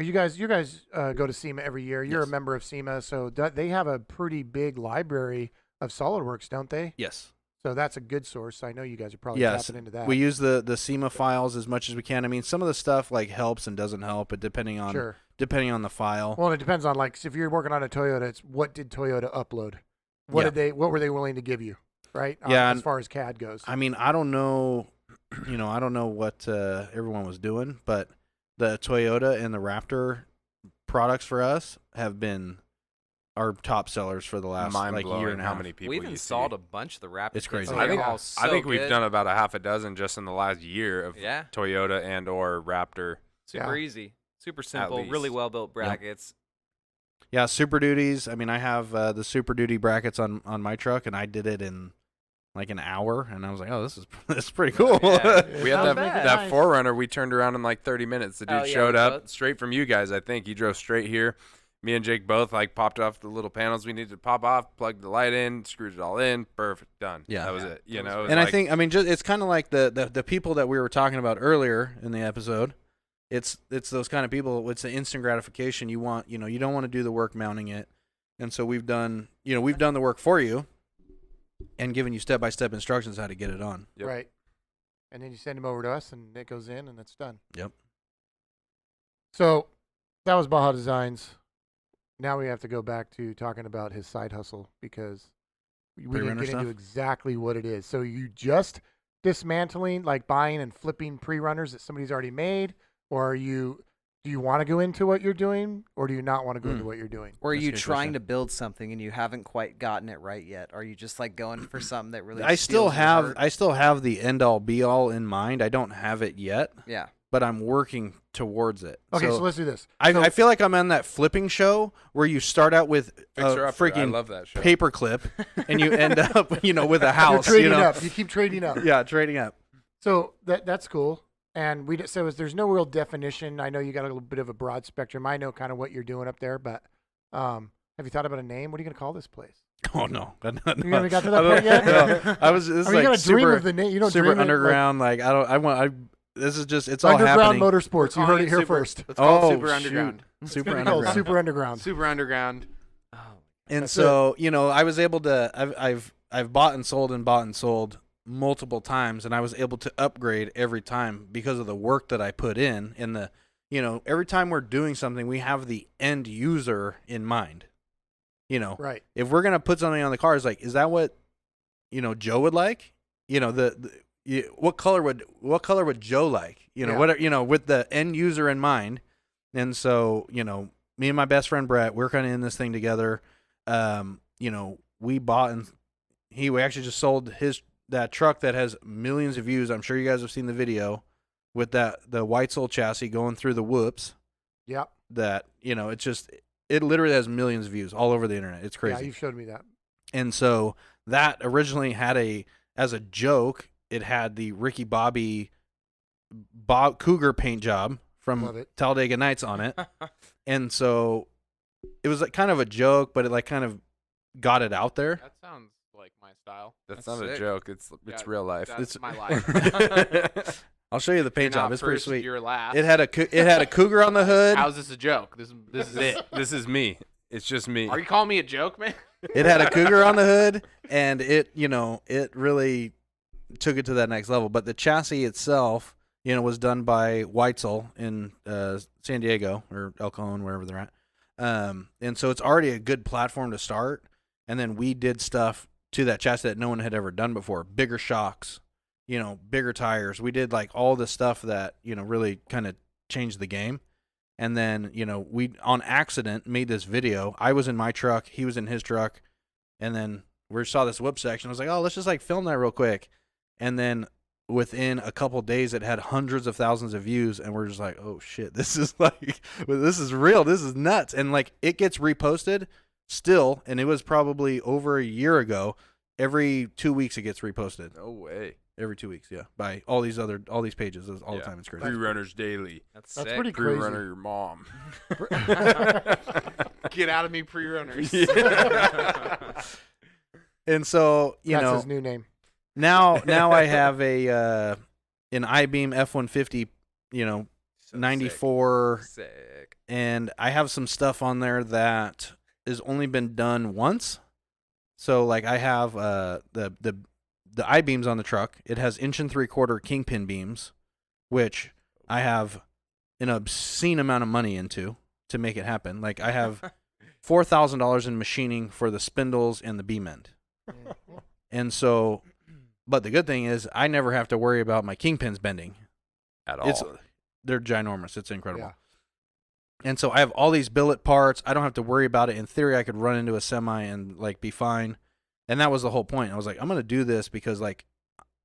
you guys go to SEMA every year. You're Yes. a member of SEMA, so they have a pretty big library of SolidWorks, don't they? yes. So that's a good source. I know you guys are probably Yes, tapping into that. we use the SEMA files as much as we can. I mean, some of the stuff like helps and doesn't help, but depending on Sure. the file. Well, it depends on, like, if you're working on a Toyota, it's what did Toyota upload? What were they willing to give you, right? Yeah, as and- far as CAD goes. I mean, I don't know, I don't know what everyone was doing, but the Toyota and the Raptor products for us have been our top sellers for the last Mind like blowing year and a how half. many people We've you installed see. a bunch of the Raptor. It's crazy. kits, and I they're think all I so think we've good. done about a half a dozen just in the last year of Yeah. Toyota and or Raptor. Super Yeah. easy, super simple, really least. well built brackets. Yeah, Super Duties. I mean, I have the Super Duty brackets on my truck, and I did it in like an hour, and I was like, oh, this is pretty cool. Yeah. We had Not that bad. that Nice. Forerunner we turned around in like 30 minutes. The dude Oh, yeah, showed we up both- straight from you guys, I think. He drove straight here. Me and Jake both like popped off the little panels we needed to pop off, plugged the light in, screwed it all in, perfect, done. Yeah. That was Yeah. it. You It was know, it was And I like- think, I mean, just it's kind of like the people that we were talking about earlier in the episode. It's those kind of people. It's the instant gratification. You want, you don't want to do the work mounting it, and so we've done the work for you, and given you step-by-step instructions how to get it on. Yep. Right. And then you send them over to us, and it goes in, and it's done. Yep. So that was Baja Designs. Now we have to go back to talking about his side hustle, because we didn't Pre-runner get into stuff? exactly what it is. So you just dismantling, like buying and flipping pre-runners that somebody's already made, or do you want to go into what you're doing, or do you not want to go into what you're doing? Or are That's a you good trying question. to build something and you haven't quite gotten it right yet? Are you just like going for something that really? I still steals your have heart? the end all be all in mind. I don't have it yet, Yeah. but I'm working towards it. Okay, so let's do this. I feel like I'm on that flipping show where you start out with a Fixer Upper. I freaking love that show. paperclip, and you end up, with a You're house. trading up. You keep trading up. Yeah, trading up. So that's cool. And there's no real definition. I know you got a little bit of a broad spectrum. I know kind of what you're doing up there, but have you thought about a name? What are you going to call this place? Oh no, You haven't got to that point yet? No, I was. This I mean, is you like got to dream super, of the name. You don't super dream it, underground. Like I don't. I want. This is just. It's like, all underground happening. motorsports. You heard it here first. It's called Oh, Super shoot. Underground. It's Super gonna be called underground. Super Underground. Super Underground. Oh. And That's so I was able to. I've bought and sold multiple times, and I was able to upgrade every time because of the work that I put in and the every time we're doing something, we have the end user in mind. Right. If we're gonna put something on the car, it's like, is that what Joe would like? What color would Joe like? What with the end user in mind. And so me and my best friend Brett, we're kind of in this thing together. We bought and we actually just sold that truck that has millions of views. I'm sure you guys have seen the video with the Weitzel chassis going through the whoops. Yep. That it literally has millions of views all over the internet. It's crazy. Yeah, you've showed me that. And so that originally had as a joke, it had the Ricky Bobby Cougar paint job Love from it. Talladega Nights on it. And so it was like kind of a joke, but it like kind of got it out there. That sounds like my style. That's That's not a sick. joke. It's Yeah, real life. That's my life. I'll show you the paint You're job. not It's pretty first, sweet. You're last. It had a cougar on the hood. How's this a joke? This is it. This is me. It's just me. Are you calling me a joke, man? It had a cougar on the hood, and it really took it to that next level. But the chassis itself, was done by Weitzel in San Diego or El Cajon, wherever they're at. And so it's already a good platform to start. And then we did stuff to that chassis that no one had ever done before. Bigger shocks, bigger tires. We did like all the stuff that, really kind of changed the game. And then, we on accident made this video. I was in my truck, he was in his truck, and then we saw this whoop section. I was like, oh, let's just like film that real quick. And then within a couple days, it had hundreds of thousands of views, and we're just like, oh shit, this is this is real, this is nuts. And like it gets reposted still, and it was probably over a year ago. Every 2 weeks it gets reposted. No way. Every 2 weeks, yeah, by all these pages all the Yeah. time. It's crazy. Pre-runners daily. That's That's sick. pretty crazy. Pre-runner your mom. Get out of me, pre-runners. And so That's his new name. now I have an I-Beam F-150, So 94, Sick. and I have some stuff on there that has only been done once. So like I have the I-beams on the truck. It has 1 3/4 kingpin beams, which I have an obscene amount of money into to make it happen. Like I have $4,000 in machining for the spindles and the beam end. And so, but the good thing is I never have to worry about my kingpins bending. At all. They're ginormous. It's incredible. Yeah. And so I have all these billet parts. I don't have to worry about it. In theory, I could run into a semi and like be fine. And that was the whole point. I was like, I'm going to do this because like,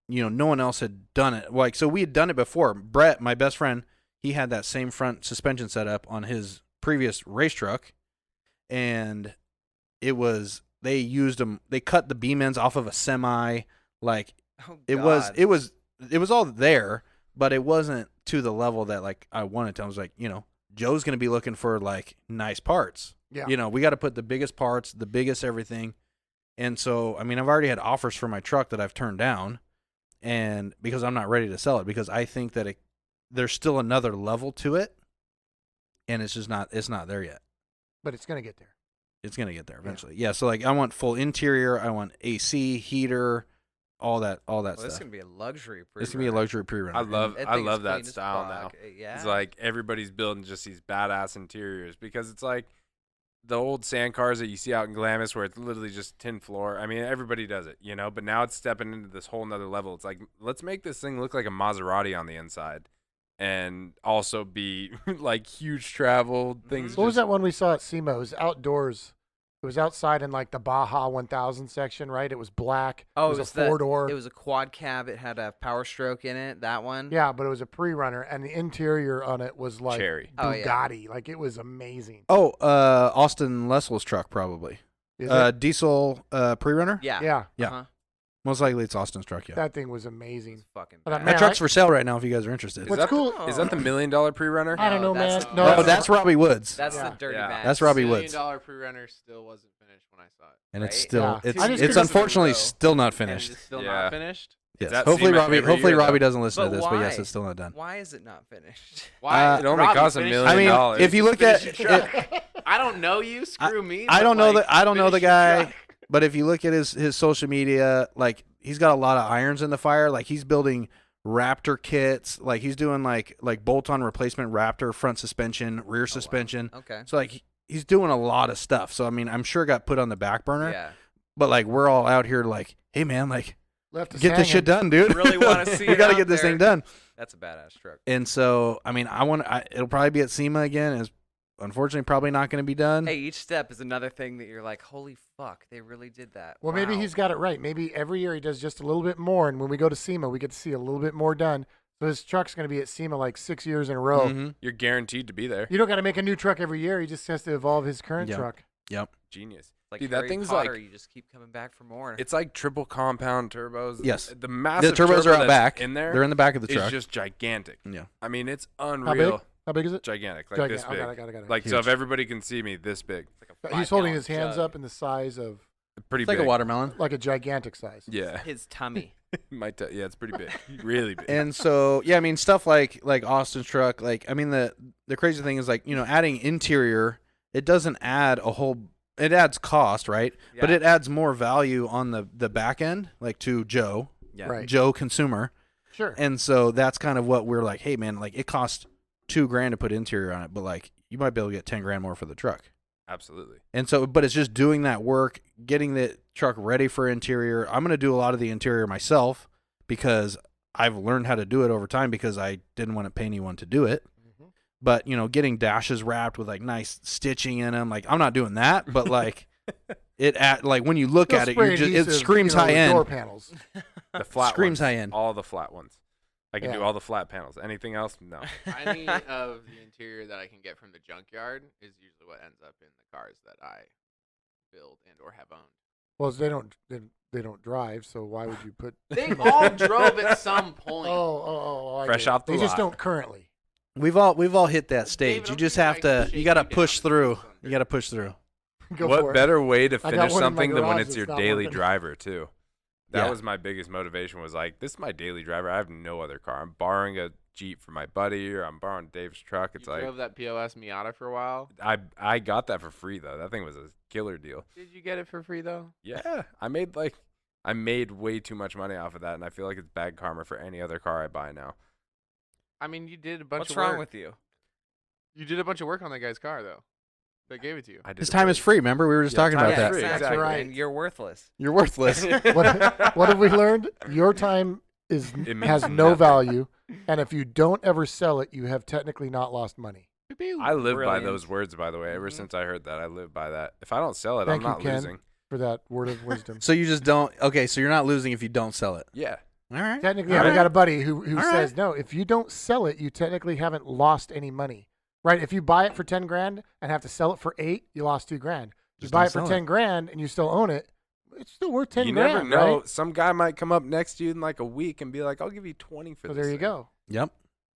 no one else had done it. Like, so we had done it before. Brett, my best friend, he had that same front suspension setup on his previous race truck. And they used them. They cut the beam ends off of a semi. Like Oh, it God. was all there, but it wasn't to the level that like I wanted to. I was like, Joe's going to be looking for like nice parts. Yeah. We got to put the biggest parts, the biggest everything. And so, I mean, I've already had offers for my truck that I've turned down, and because I'm not ready to sell it, because I think that there's still another level to it, and it's not there yet. But it's going to get there. It's going to get there eventually. Yeah. So like I want full interior, I want AC, heater, all that Well, this is stuff. gonna be a luxury. It's going to be a luxury pre-runner. I love That that style now. Yeah. It's like everybody's building just these badass interiors because it's like the old sand cars that you see out in Glamis where it's literally just tin floor. I mean, everybody does it, but now it's stepping into this whole nother level. It's like, let's make this thing look like a Maserati on the inside and also be like huge travel things. What was that one we saw at SEMA? It was outdoors. It was outside in like the Baja 1000 section, right? It was black. Oh, it was a 4-door. It was a quad cab. It had a Power Stroke in it. That one. Yeah, but it was a pre-runner, and the interior on it was like Cherry. Oh, yeah. Bugatti. Like it was amazing. Oh, Austin Lessel's truck probably. Is it? Diesel pre-runner? Yeah. Yeah, Yeah. Uh-huh. Most likely it's Austin's truck, yeah. that thing was amazing. It's fucking. But I bad. Man, That truck's for sale right now if you guys are interested. Is What's that cool? Is that the $1 million pre-runner? I don't know, that's man. the- No, No, that's Robbie Woods. That's Yeah. the dirty Yeah. bag. That's Robbie $1 Woods. million pre-runner still wasn't finished when I saw it. And it's Right? still Yeah. it's I just it's couldn't- unfortunately Row. still not And finished. it's still Yeah. not finished. Yes. That Hopefully SEMA Robbie every year, Robbie though. doesn't listen to But this, but yes, why? it's still not done. Why is it not finished? Why? It only Robbie, costs $1 finish million. it. I mean, if you look at Finish your truck. I don't know you. Screw me. I but, don't know like, I don't know the finish your guy, truck. but if you look at his social media, like he's got a lot of irons in the fire. Like he's building Raptor kits. Like he's doing like bolt-on replacement Raptor front suspension, rear wow. suspension. Okay. So like he's doing a lot of stuff. So I mean, I'm sure it got put on the back burner. Yeah. But like we're all out here like, hey man, like Left us get this shit hanging. done, dude. Really wanna see we it got to out get this there. thing done. That's a badass truck. And so I mean, it'll probably be at SEMA again. It's unfortunately probably not going to be done. Hey, each step is another thing that you're like, holy fuck, they really did that. Well, maybe Wow. he's got it right. Maybe every year he does just a little bit more, and when we go to SEMA, we get to see a little bit more done. So this truck's going to be at SEMA like 6 years in a row. Mhm. You're guaranteed to be there. You don't got to make a new truck every year. He just has to evolve his current Yep. truck. Yep. Genius. Like Dude, Harry that thing's Potter, like you just keep coming back for more. it's like triple compound turbos. Yes. The The massive turbos turbo are out that's back. in there. They're in the back of the is truck. just gigantic. Yeah. I mean, it's How big? unreal. How big is it? Gigantic, like Gigantic. this big. I got it. Like so, Huge. if everybody can see me, this big, He's holding his hands up in the size of pretty It's like big. a watermelon. like a gigantic size. Yeah, His tummy. yeah, it's pretty big, really big. And so yeah, I mean stuff like Austin's truck. Like I mean the crazy thing is like adding interior. It doesn't add a whole. It adds cost, right? But Yeah. it adds more value on the back end, like to Joe, Yeah. Right. Joe consumer. Sure. And so that's kind of what we're like. Hey man, like it costs $2,000 to put interior on it, but like you might be able to get $10,000 more for the truck. Absolutely. And so, but it's just doing that work, getting the truck ready for interior. I'm going to do a lot of the interior myself because I've learned how to do it over time because I didn't want to pay anyone to do it. Mhm. But, getting dashes wrapped with like nice stitching in them, like I'm not doing that, but like like when you look They'll at it, spray it adhesive, screams high with door end. panels. The flat Screams ones, high end. all the flat ones. I can do Yeah. all the flat panels. Anything else? No. Any of the interior that I can get from the junkyard is usually what ends up in the cars that I build and or have owned. Well, they don't drive, so why would you put? They all drove at some point. I Fresh get it. off the They just lot. don't currently. We've all hit that stage. David, You I'm just thinking have I can to, you shake got to you down push and through. do You got to push through. Go What for it. better way to I got finish one in my something than when garage it's that's your not daily working. driver too? That Yeah. was my biggest motivation. Was like, this is my daily driver. I have no other car. I'm borrowing a Jeep from my buddy, or I'm borrowing Dave's truck. It's You like drove that POS Miata for a while. I got that for free though. That thing was a killer deal. Did you get it for free though? Yeah, I made way too much money off of that, and I feel like it's bad karma for any other car I buy now. I mean, you did a bunch What's of wrong work. with you? You did a bunch of work on that guy's car though. They gave it to you. I did His it time for is free. Remember, we were just Yeah, talking time about is that. free. Exactly. That's right. And you're worthless. You're worthless. What have we learned? Your time It means has no nothing. value, and if you don't ever sell it, you have technically not lost money. I live by Brilliant. those words, by the way. Ever Mhm. since I heard that, I live by that. If I don't sell it, Thank I'm you, not Ken. losing. For that word of wisdom. So you just don't. Okay, so you're not losing if you don't sell it. Yeah. All right. Technically, All I right. got a buddy who All says, no, if you don't sell it, you technically haven't lost any money, right? If you buy it for 10 grand and have to sell it for 8, you lost 2 grand. You Just buy don't it for sell 10 grand and you still own it, it's still worth 10 You grand, never know. right? Some guy might come up next to you in like a week and be like, "I'll give you 20 for So this." there you thing." go. Yep.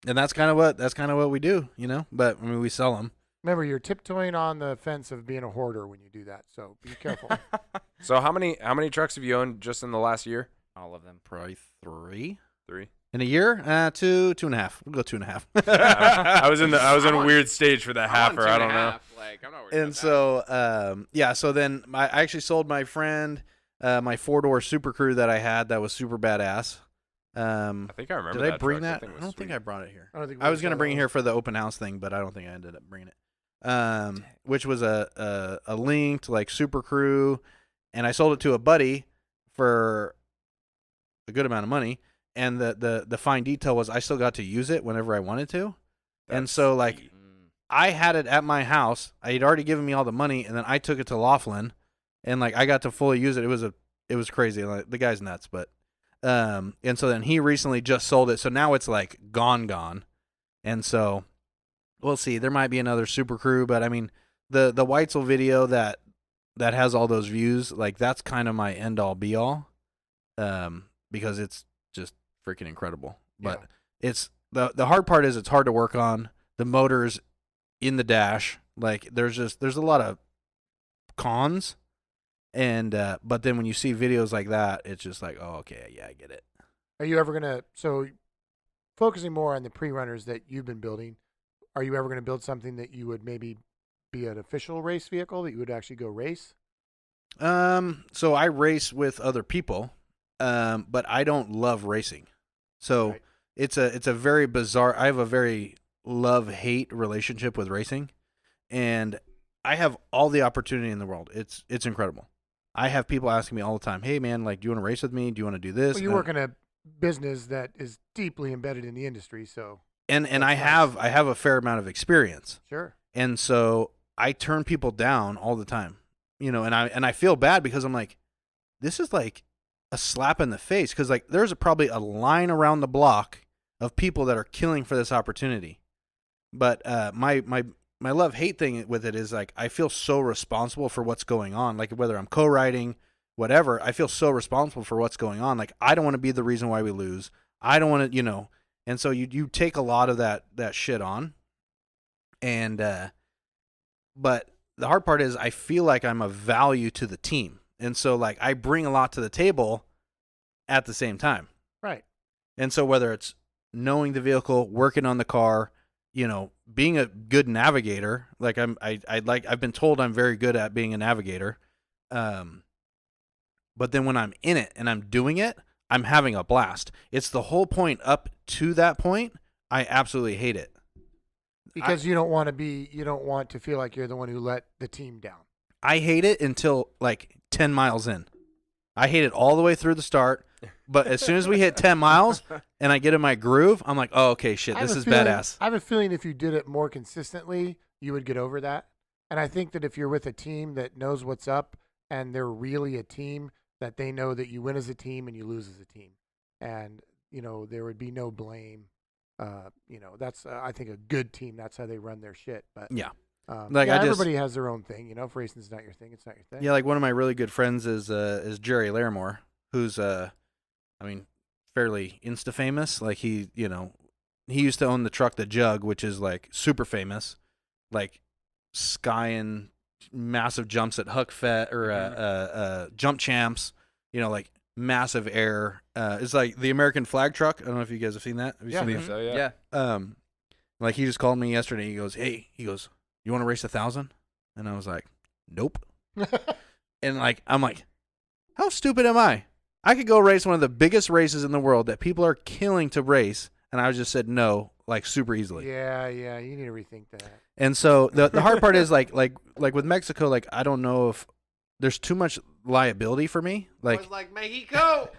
And that's kind of what we do, But I mean, we sell them. Remember, you're tiptoeing on the fence of being a hoarder when you do that, so be careful. So how many trucks have you owned just in the last year? All of them. Probably 3 3. in a year. 2.5. We'll go 2.5. I was in I'm a on- weird stage for the I'm on halfer. I don't know. 2.5. Like, I'm not worried And about so, So then I actually sold my friend my 4-door Super Crew that I had that was super badass. I think I remember. Did I that bring truck. that? Thing I was don't think sweet. I brought it here. I don't think we I was saw gonna bring it that. here for the open house thing, but I don't think I ended up bringing it. Which was a linked like Super Crew, and I sold it to a buddy for a good amount of money. And the fine detail was I still got to use it whenever I wanted to. And That's so like sweet. I had it at my house. I had already given me all the money, and then I took it to Laughlin, and like I got to fully use it. It was crazy. Like the guy's nuts, but and so then he recently just sold it, so now it's like gone. And so we'll see. There might be another Super Crew, but I mean the Weitzel video that has all those views, like that's kind of my end all be all, because it's just freaking incredible. But it's the hard part is it's hard to work on. The motor's in the dash, like there's a lot of cons, and but then when you see videos like that, it's just like, oh, okay, yeah, I get it. Are you ever going to, so focusing more on the pre-runners that you've been building, are you ever going to build something that you would maybe be an official race vehicle that you would actually go race? So I race with other people, but I don't love racing. So Right. it's a very bizarre. I have a very love-hate relationship with racing, and I have all the opportunity in the world. It's incredible. I have people asking me all the time, "Hey man, like, do you want to race with me? Do you want to do this?" Well, you work in a business that is deeply embedded in the industry, so and that's I nice. have a fair amount of experience, Sure. and so I turn people down all the time, and I feel bad because I'm like, this is like a slap in the face, because like there's probably a line around the block of people that are killing for this opportunity, but my love-hate thing with it is like I feel so responsible for what's going on, like whether I'm co-writing, whatever. I feel so responsible for what's going on. Like I don't want to be the reason why we lose. I don't want to, and so you take a lot of that shit on, and but the hard part is I feel like I'm of value to the team, and so like I bring a lot to the table at the same time. Right. And so whether it's knowing the vehicle, working on the car, being a good navigator, like I've been told I'm very good at being a navigator. But then when I'm in it and I'm doing it, I'm having a blast. It's the whole point up to that point. I absolutely hate it. Because you don't want to feel like you're the one who let the team down. I hate it until like 10 miles in. I hate it all the way through the start. But as soon as we hit 10 miles and I get in my groove, I'm like, oh, okay, shit, this is badass. I have a feeling if you did it more consistently, you would get over that. And I think that if you're with a team that knows what's up and they're really a team, that they know that you win as a team and you lose as a team. And, there would be no blame. That's, I think, a good team. That's how they run their shit. But Yeah. Like everybody has their own thing. If racing's not your thing, it's not your thing. Yeah, like one of my really good friends is Jerry Larimore, who's fairly Insta famous. Like he used to own the truck The Jug, which is like super famous, like skying massive jumps at Huck Fett or Jump Champs, like massive air. It's like the American flag truck. I don't know if you guys have seen that. Have you seen believe it? so, yeah. Like he just called me yesterday. He goes, you want to race 1,000? And I was like, nope. And like, I'm like, how stupid am I? I could go race one of the biggest races in the world that people are killing to race. And I just said no, like super easily. Yeah. You need to rethink that. And so the hard part is like with Mexico, like, I don't know if there's too much liability for me. Like Mexico.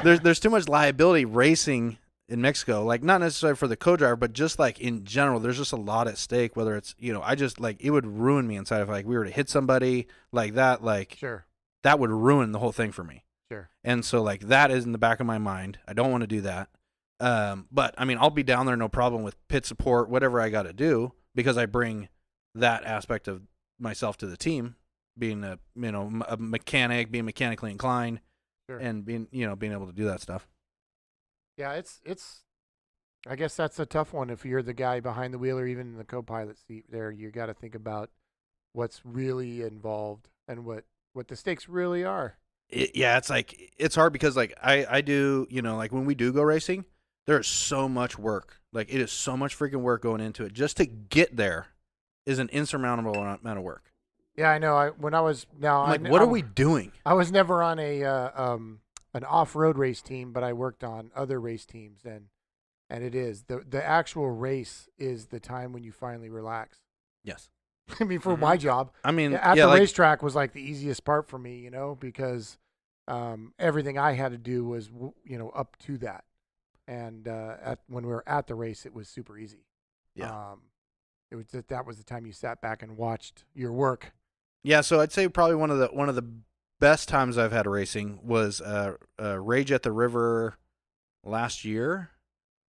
there's too much liability racing in Mexico, like not necessarily for the co-driver, but just like in general, there's just a lot at stake. Whether it's, I just like, it would ruin me inside if like we were to hit somebody like that, like Sure. that would ruin the whole thing for me. Sure. And so like that is in the back of my mind. I don't want to do that. But I mean, I'll be down there, no problem, with pit support, whatever I got to do, because I bring that aspect of myself to the team, being a mechanic, being mechanically inclined, Sure. and being able to do that stuff. Yeah, it's. I guess that's a tough one. If you're the guy behind the wheel or even in the co-pilot seat, there you got to think about what's really involved and what the stakes really are. It's like it's hard because like I do, like when we do go racing, there's so much work. Like it is so much freaking work going into it. Just to get there is an insurmountable amount of work. Yeah, I know. What are we doing? I was never on an off-road race team, but I worked on other race teams, and it is the actual race is the time when you finally relax. Yes. I mean, for my job, I mean, at the racetrack was like the easiest part for me, because everything I had to do was up to that, and when we were at the race, it was super easy. Yeah. It was that was the time you sat back and watched your work. Yeah, so I'd say probably one of the best times I've had racing was Rage at the River last year.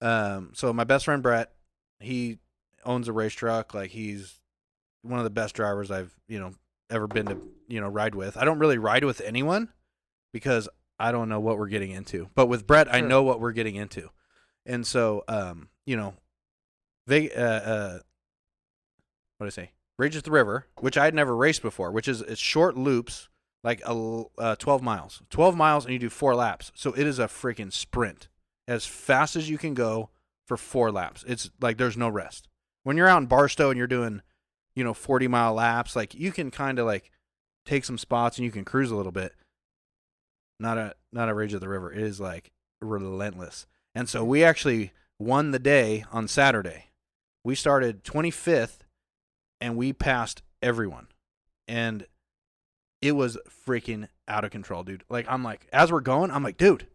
So my best friend Brett, he owns a race truck. Like he's one of the best drivers I've ever been to ride with. I don't really ride with anyone because I don't know what we're getting into. But with Brett, I know what we're getting into, and so what did I say? Rage at the River, which I had never raced before, which is it's short loops, like 12 miles. 12 miles, and you do 4 laps. So it is a freaking sprint as fast as you can go for 4 laps. It's like there's no rest. When you're out in Barstow and you're doing, 40-mile laps, like you can kind of like take some spots and you can cruise a little bit. Not a Rage at the River. It is like relentless. And so we actually won the day on Saturday. We started 25th, and we passed everyone. And it was freaking out of control, dude. Like, I'm like, as we're going, I'm like, dude,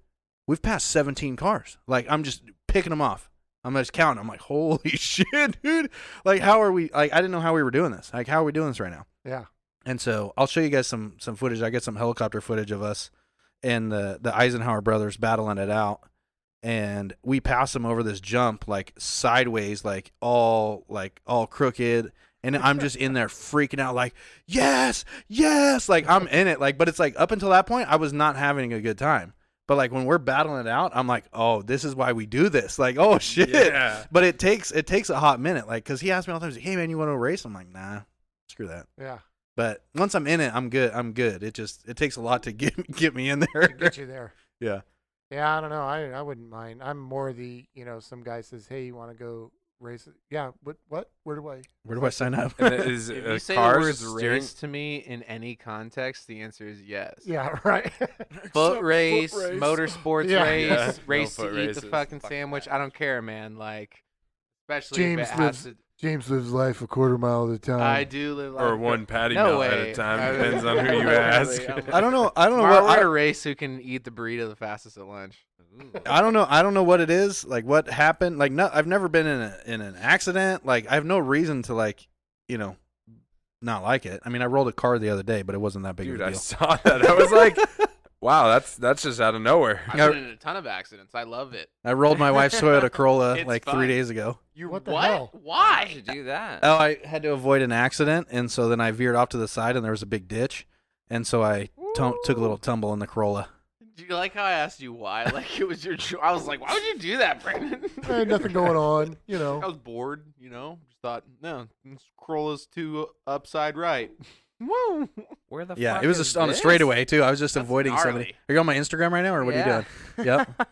we've passed 17 cars. Like, I'm just picking them off. I'm just counting. I'm like, holy shit, dude. Like, how are we? Like, I didn't know how we were doing this. Like, how are we doing this right now? Yeah. And so I'll show you guys some footage. I get some helicopter footage of us and the Eisenhower brothers battling it out. And we pass them over this jump, like sideways, like all crooked. And I'm just in there freaking out, like, yes, like I'm in it. Like, but it's like up until that point, I was not having a good time. But like when we're battling it out, I'm like, oh, this is why we do this. Like, oh shit. Yeah. But it takes a hot minute, like, because he asked me all the time, hey man, you want to race? I'm like, nah, screw that. Yeah. But once I'm in it, I'm good. It takes a lot to get me in there. To get you there. Yeah. Yeah, I don't know. I wouldn't mind. I'm more the, some guy says, hey, you want to go race it? Yeah. What? Where do I sign up? And is If you say the cars word steering? race to me in any context, the answer is yes. Yeah, right. Foot race, motorsports Yeah. race, Yeah. race No to foot eat races. the fucking Fuck sandwich. that. I don't care, man. Like, especially James if it has to. James lives life a quarter mile at a time. I do live like Or one patty no melt at way. a time. I- Depends on who you Literally, ask. I don't know Tomorrow what we're a race who can eat the burrito the fastest at lunch. I don't know what it is. Like what happened. Like no, I've never been in an accident. Like I have no reason to like, not like it. I mean, I rolled a car the other day, but it wasn't that big Dude, of a I deal. saw that. I was like, wow, that's just out of nowhere. I've been in a ton of accidents. I love it. I rolled my wife's Toyota Corolla It's like 3 fine. days ago. You What the hell? Why'd Why? you do that? Oh, I had to avoid an accident, and so then I veered off to the side, and there was a big ditch, and so I took a little tumble in the Corolla. Do you like how I asked you why? Like it was your. I was like, why would you do that, Brennan? I had nothing going on, I was bored. Just thought, no, this Corolla's too upside right. Woo! Where the Yeah, fuck it was is just on a this? straightaway too. I was just That's avoiding somebody. gnarly. Are you on my Instagram right now, or what are you Yeah. doing?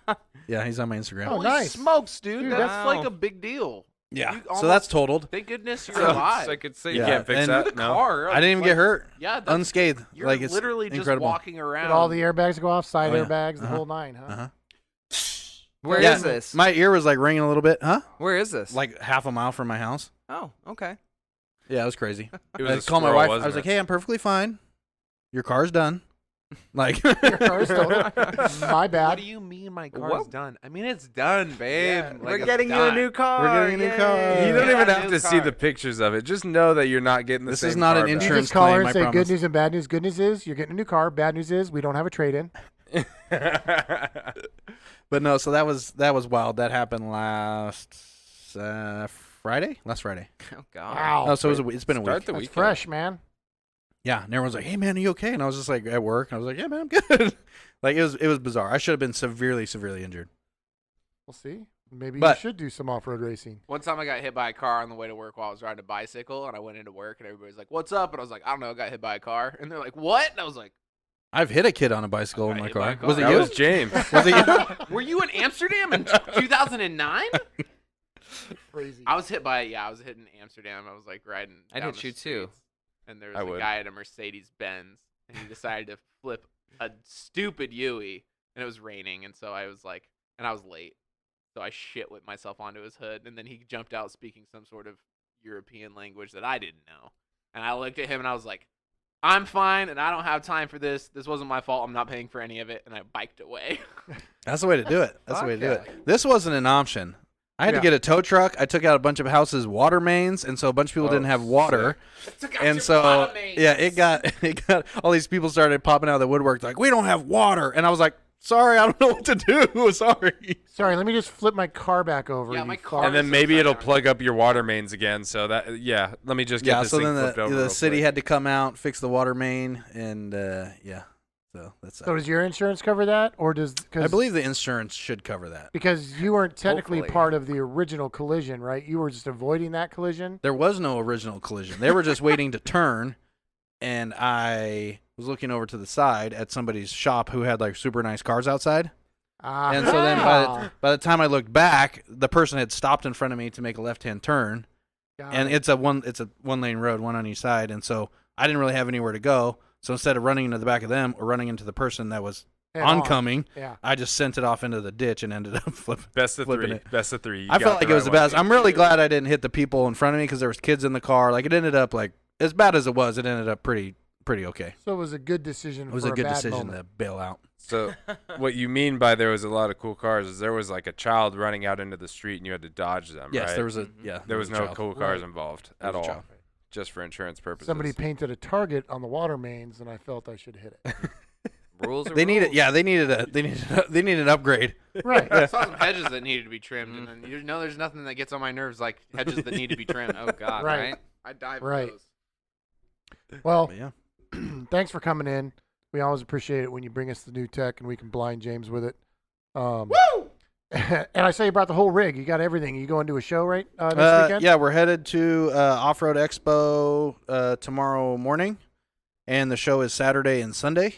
Yep. Yeah, he's on my Instagram. Oh, Holy nice. smokes, dude! Dude, That's wow. like a big deal. Yeah. You So almost- that's totaled. Thank goodness you're So alive. I could say Yeah, you can't fix and- Through that. the No. car. I didn't even get hurt. Yeah, that's, Unscathed. you're Like it's literally incredible. just walking around. Did all the airbags go off? Side Oh, yeah. airbags, the Uh-huh. whole nine, huh? Uh-huh. Where is Yeah, this? My ear was like ringing a little bit. Huh? Where is this? Like half a mile from my house. Oh, okay. Yeah, it was crazy. It was I a called my squirrel, wife. I wasn't was like, it? "Hey, I'm perfectly fine. Your car's done." Like, Your car's totaled. My bad. What do you mean my car's What? done? I mean, it's done, babe. Yeah, Like, We're it's getting you a done. new car. We're getting a new car. Yay. You don't Yeah, even have new to see car. the pictures of it. Just know that you're not getting the This same is not car an back. You insurance just call her claim, and I say promise. good news and bad news. Good news is you're getting a new car. Bad news is we don't have a trade-in. but no. So that was wild. That happened last Friday. Last Friday. Oh God. Wow. Oh, so it's been a Start week. the That's weekend. fresh, man. Yeah, and everyone's like, "Hey, man, are you okay?" And I was just like at work. And I was like, "Yeah, man, I'm good." Like it was bizarre. I should have been severely injured. We'll see. Maybe But- you should do some off-road racing. One time I got hit by a car on the way to work while I was riding a bicycle, and I went into work, and everybody's like, "What's up?" And I was like, "I don't know, I got hit by a car." And they're like, "What?" And I was like, I've hit a kid on a bicycle I in got my hit by car. a car. Was it That you? was James. Was it you? "Were you in Amsterdam in 2009?" Crazy. I was hit in Amsterdam. I was like riding. I'd down hit the you, too. streets, And there I was a would. guy at a Mercedes Benz, and he decided to flip a stupid Yui, and it was raining, and so I was like, and I was late, so I shit whipped myself onto his hood, and then he jumped out speaking some sort of European language that I didn't know, and I looked at him and I was like, I'm fine, and I don't have time for this. This wasn't my fault. I'm not paying for any of it, and I biked away. That's the way to do it. That's the way to do Fuck it. This wasn't an option. I had to Yeah. get a tow truck. I took out a bunch of houses' water mains, and so a bunch of people didn't have water. And so, yeah, it got all these people started popping out of the woodwork like, we don't have water. And I was like, sorry, I don't know what to do. Sorry. Sorry, let me just flip my car back over. Yeah, you my fuck. car And then is maybe upside it'll down. plug up your water mains again. So that, yeah, let me just get Yeah, this so thing then flipped over the real city quick. had to come out, fix the water main, and yeah. So that's So does your insurance cover that, or does? I believe the insurance should cover that. because you weren't technically Hopefully. part of the original collision, right? You were just avoiding that collision. There was no original collision. They were just waiting to turn, and I was looking over to the side at somebody's shop who had like super nice cars outside. And so then by the time I looked back, the person had stopped in front of me to make a left-hand turn, and it's a one-lane road, one on each side, and so I didn't really have anywhere to go. So instead of running into the back of them or running into the person that was Head on. oncoming. Yeah. I just sent it off into the ditch and ended up flipping. Best of Flipping three. it. Best of three. You I got felt like it was the right one. best. I'm really glad I didn't hit the people in front of me because there was kids in the car. Like it ended up like as bad as it was. It ended up pretty okay. So it was a good decision. It was for a good bad decision moment. to bail out. So what you mean by there was a lot of cool cars is there was like a child running out into the street and you had to dodge them, Yes, right? there was a There was a no child. cool cars Right. involved There at was a all, child. just for insurance purposes. Somebody painted a target on the water mains, and I felt I should hit it. Rules are They needed rules. yeah they needed an upgrade. Right. I saw some hedges that needed to be trimmed, and then you know there's nothing that gets on my nerves like hedges that need to be trimmed. Oh God, Right. right? I die for Right. those. Well, But yeah. thanks for coming in. We always appreciate it when you bring us the new tech and we can blind James with it. Woo! And I saw you brought the whole rig. You got everything. You going to a show this weekend? Yeah, we're headed to Offroad Expo tomorrow morning, and the show is Saturday and Sunday.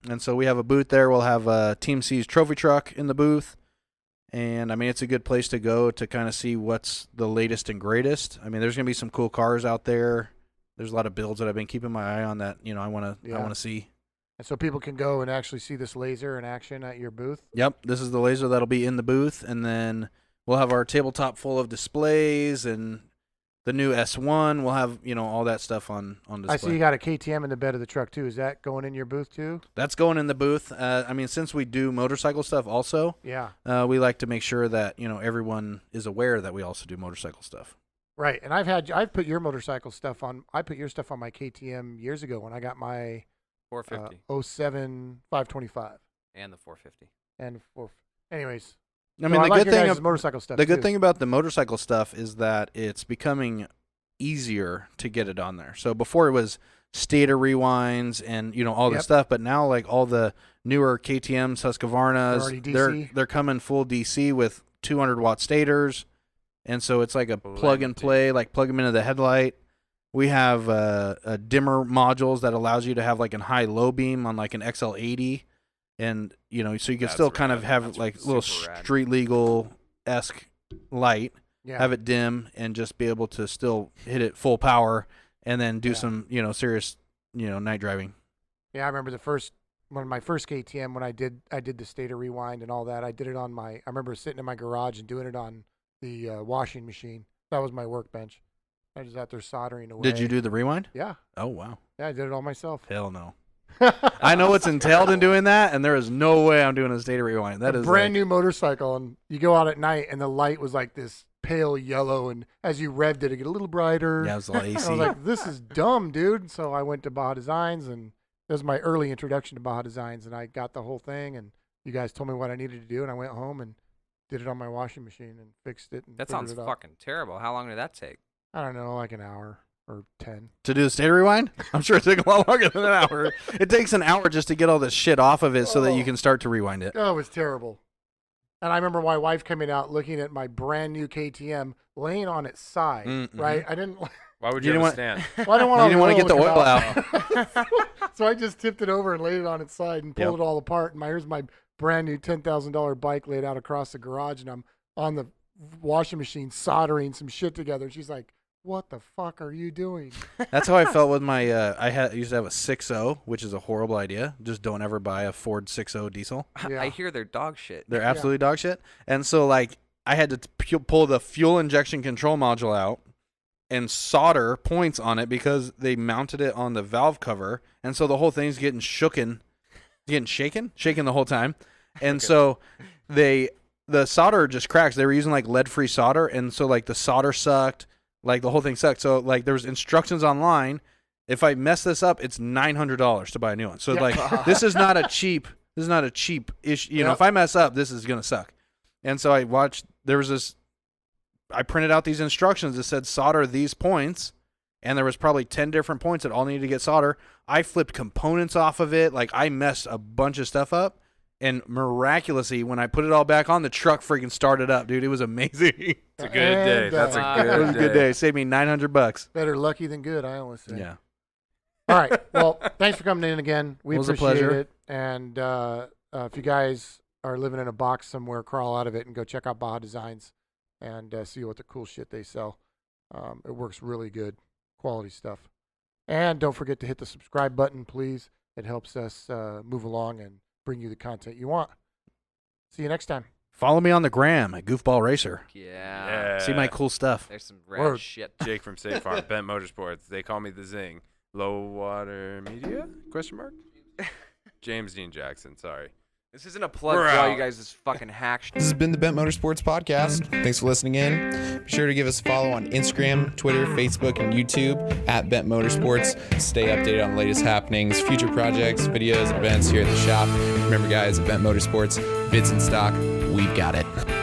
And so we have a booth there. We'll have Team C's trophy truck in the booth. And, I mean, it's a good place to go to kind of see what's the latest and greatest. I mean, there's going to be some cool cars out there. There's a lot of builds that I've been keeping my eye on that, I want to see. And so people can go and actually see this laser in action at your booth. Yep, this is the laser that'll be in the booth. And then we'll have our tabletop full of displays and the new S1. We'll have, all that stuff on display. I see you got a KTM in the bed of the truck, too. Is that going in your booth, too? That's going in the booth. I mean, since we do motorcycle stuff also, Yeah. we like to make sure that, everyone is aware that we also do motorcycle stuff. Right. And I've put your motorcycle stuff on. I put your stuff on my KTM years ago when I got my 450 07 525. and the 450. And anyways. I mean, so the like good your thing guys' motorcycle stuff. the good too. thing about the motorcycle stuff is that it's becoming easier to get it on there. So before it was stator rewinds and all this Yep. stuff, but now like all the newer KTM's, Husqvarna's, Already they're DC. they're coming full DC with 200 watt stators, and so it's like a plug and play, like plug them into the headlight. We have a dimmer modules that allows you to have like a high low beam on like an XL80, and so you can That's still kind of rad. have That's like little super rad. street legal esque light, Yeah. have it dim, and just be able to still hit it full power, and then do Yeah. some serious night driving. Yeah, I remember my first KTM when I did the stator rewind and all that. I did it on I remember sitting in my garage and doing it on the washing machine. That was my workbench. I was out there soldering away. Did you do the rewind? Yeah. Oh wow, Yeah, I did it all myself. hell no. I know what's entailed in doing that, and there is no way I'm doing a stator rewind. That a is brand new motorcycle, and you go out at night, and the light was like this pale yellow, and as you revved it, it get a little brighter. Yeah, it was all And AC. I was like, this is dumb, dude. So I went to Baja Designs, and that was my early introduction to Baja Designs, and I got the whole thing, and you guys told me what I needed to do, and I went home and did it on my washing machine and fixed it. And That figured sounds it out. fucking terrible. How long did that take? I don't know, like an hour or 10. To do the stator rewind? I'm sure it took a lot longer than an hour. It takes an hour just to get all this shit off of it so that you Oh. can start to rewind it. Oh, it was terrible. And I remember my wife coming out looking at my brand new KTM laying on its side, Mm-hmm. right? I didn't. Why would You you, didn't have a want- stand? Well, I didn't want You didn't want to get the oil out. So I just tipped it over and laid it on its side and pulled Yep. it all apart. And here's my brand new $10,000 bike laid out across the garage, and I'm on the washing machine soldering some shit together. She's like, "What the fuck are you doing?" That's how I felt with my. I used to have a 6.0, which is a horrible idea. Just don't ever buy a Ford 6.0 diesel. Yeah. I hear they're dog shit. They're absolutely dog shit. And so like I had to pull the fuel injection control module out and solder points on it because they mounted it on the valve cover, and so the whole thing's getting shaken the whole time. And so the solder just cracks. They were using like lead-free solder, and so like the solder sucked, like the whole thing sucked. So like there was instructions online. If I mess this up, it's $900 to buy a new one. So Yeah. like this is not a cheap issue. You know, Yep. if I mess up, this is gonna suck. And so I watched. There was this. I printed out these instructions that said solder these points, and there was probably 10 different points that all needed to get solder. I flipped components off of it. Like I messed a bunch of stuff up, and miraculously, when I put it all back on, the truck freaking started up, dude. It was amazing. It's a good day. That's a Wow. good It was a good day. It saved me $900. Better lucky than good, I always say. Yeah. All right. Well, thanks for coming in again. We It was a appreciate pleasure. it. And if you guys are living in a box somewhere, crawl out of it and go check out Baja Designs and see what the cool shit they sell. It works really good. Quality stuff. And don't forget to hit the subscribe button, please. It helps us move along and bring you the content you want. See you next time. Follow me on the gram at Goofball Racer. Yeah. See my cool stuff. There's some rad Word. shit. Jake from State Farm, Bent Motorsports. They call me the Zing. Low Water Media? Question mark? James Dean Jackson. Sorry. This isn't a plug We're for all out. you guys. This fucking hack shit. This has been the Bent Motorsports Podcast. Thanks for listening in. Be sure to give us a follow on Instagram, Twitter, Facebook, and YouTube at Bent Motorsports. Stay updated on the latest happenings, future projects, videos, and events here at the shop. Remember, guys, at Bent Motorsports, bids in stock, we've got it.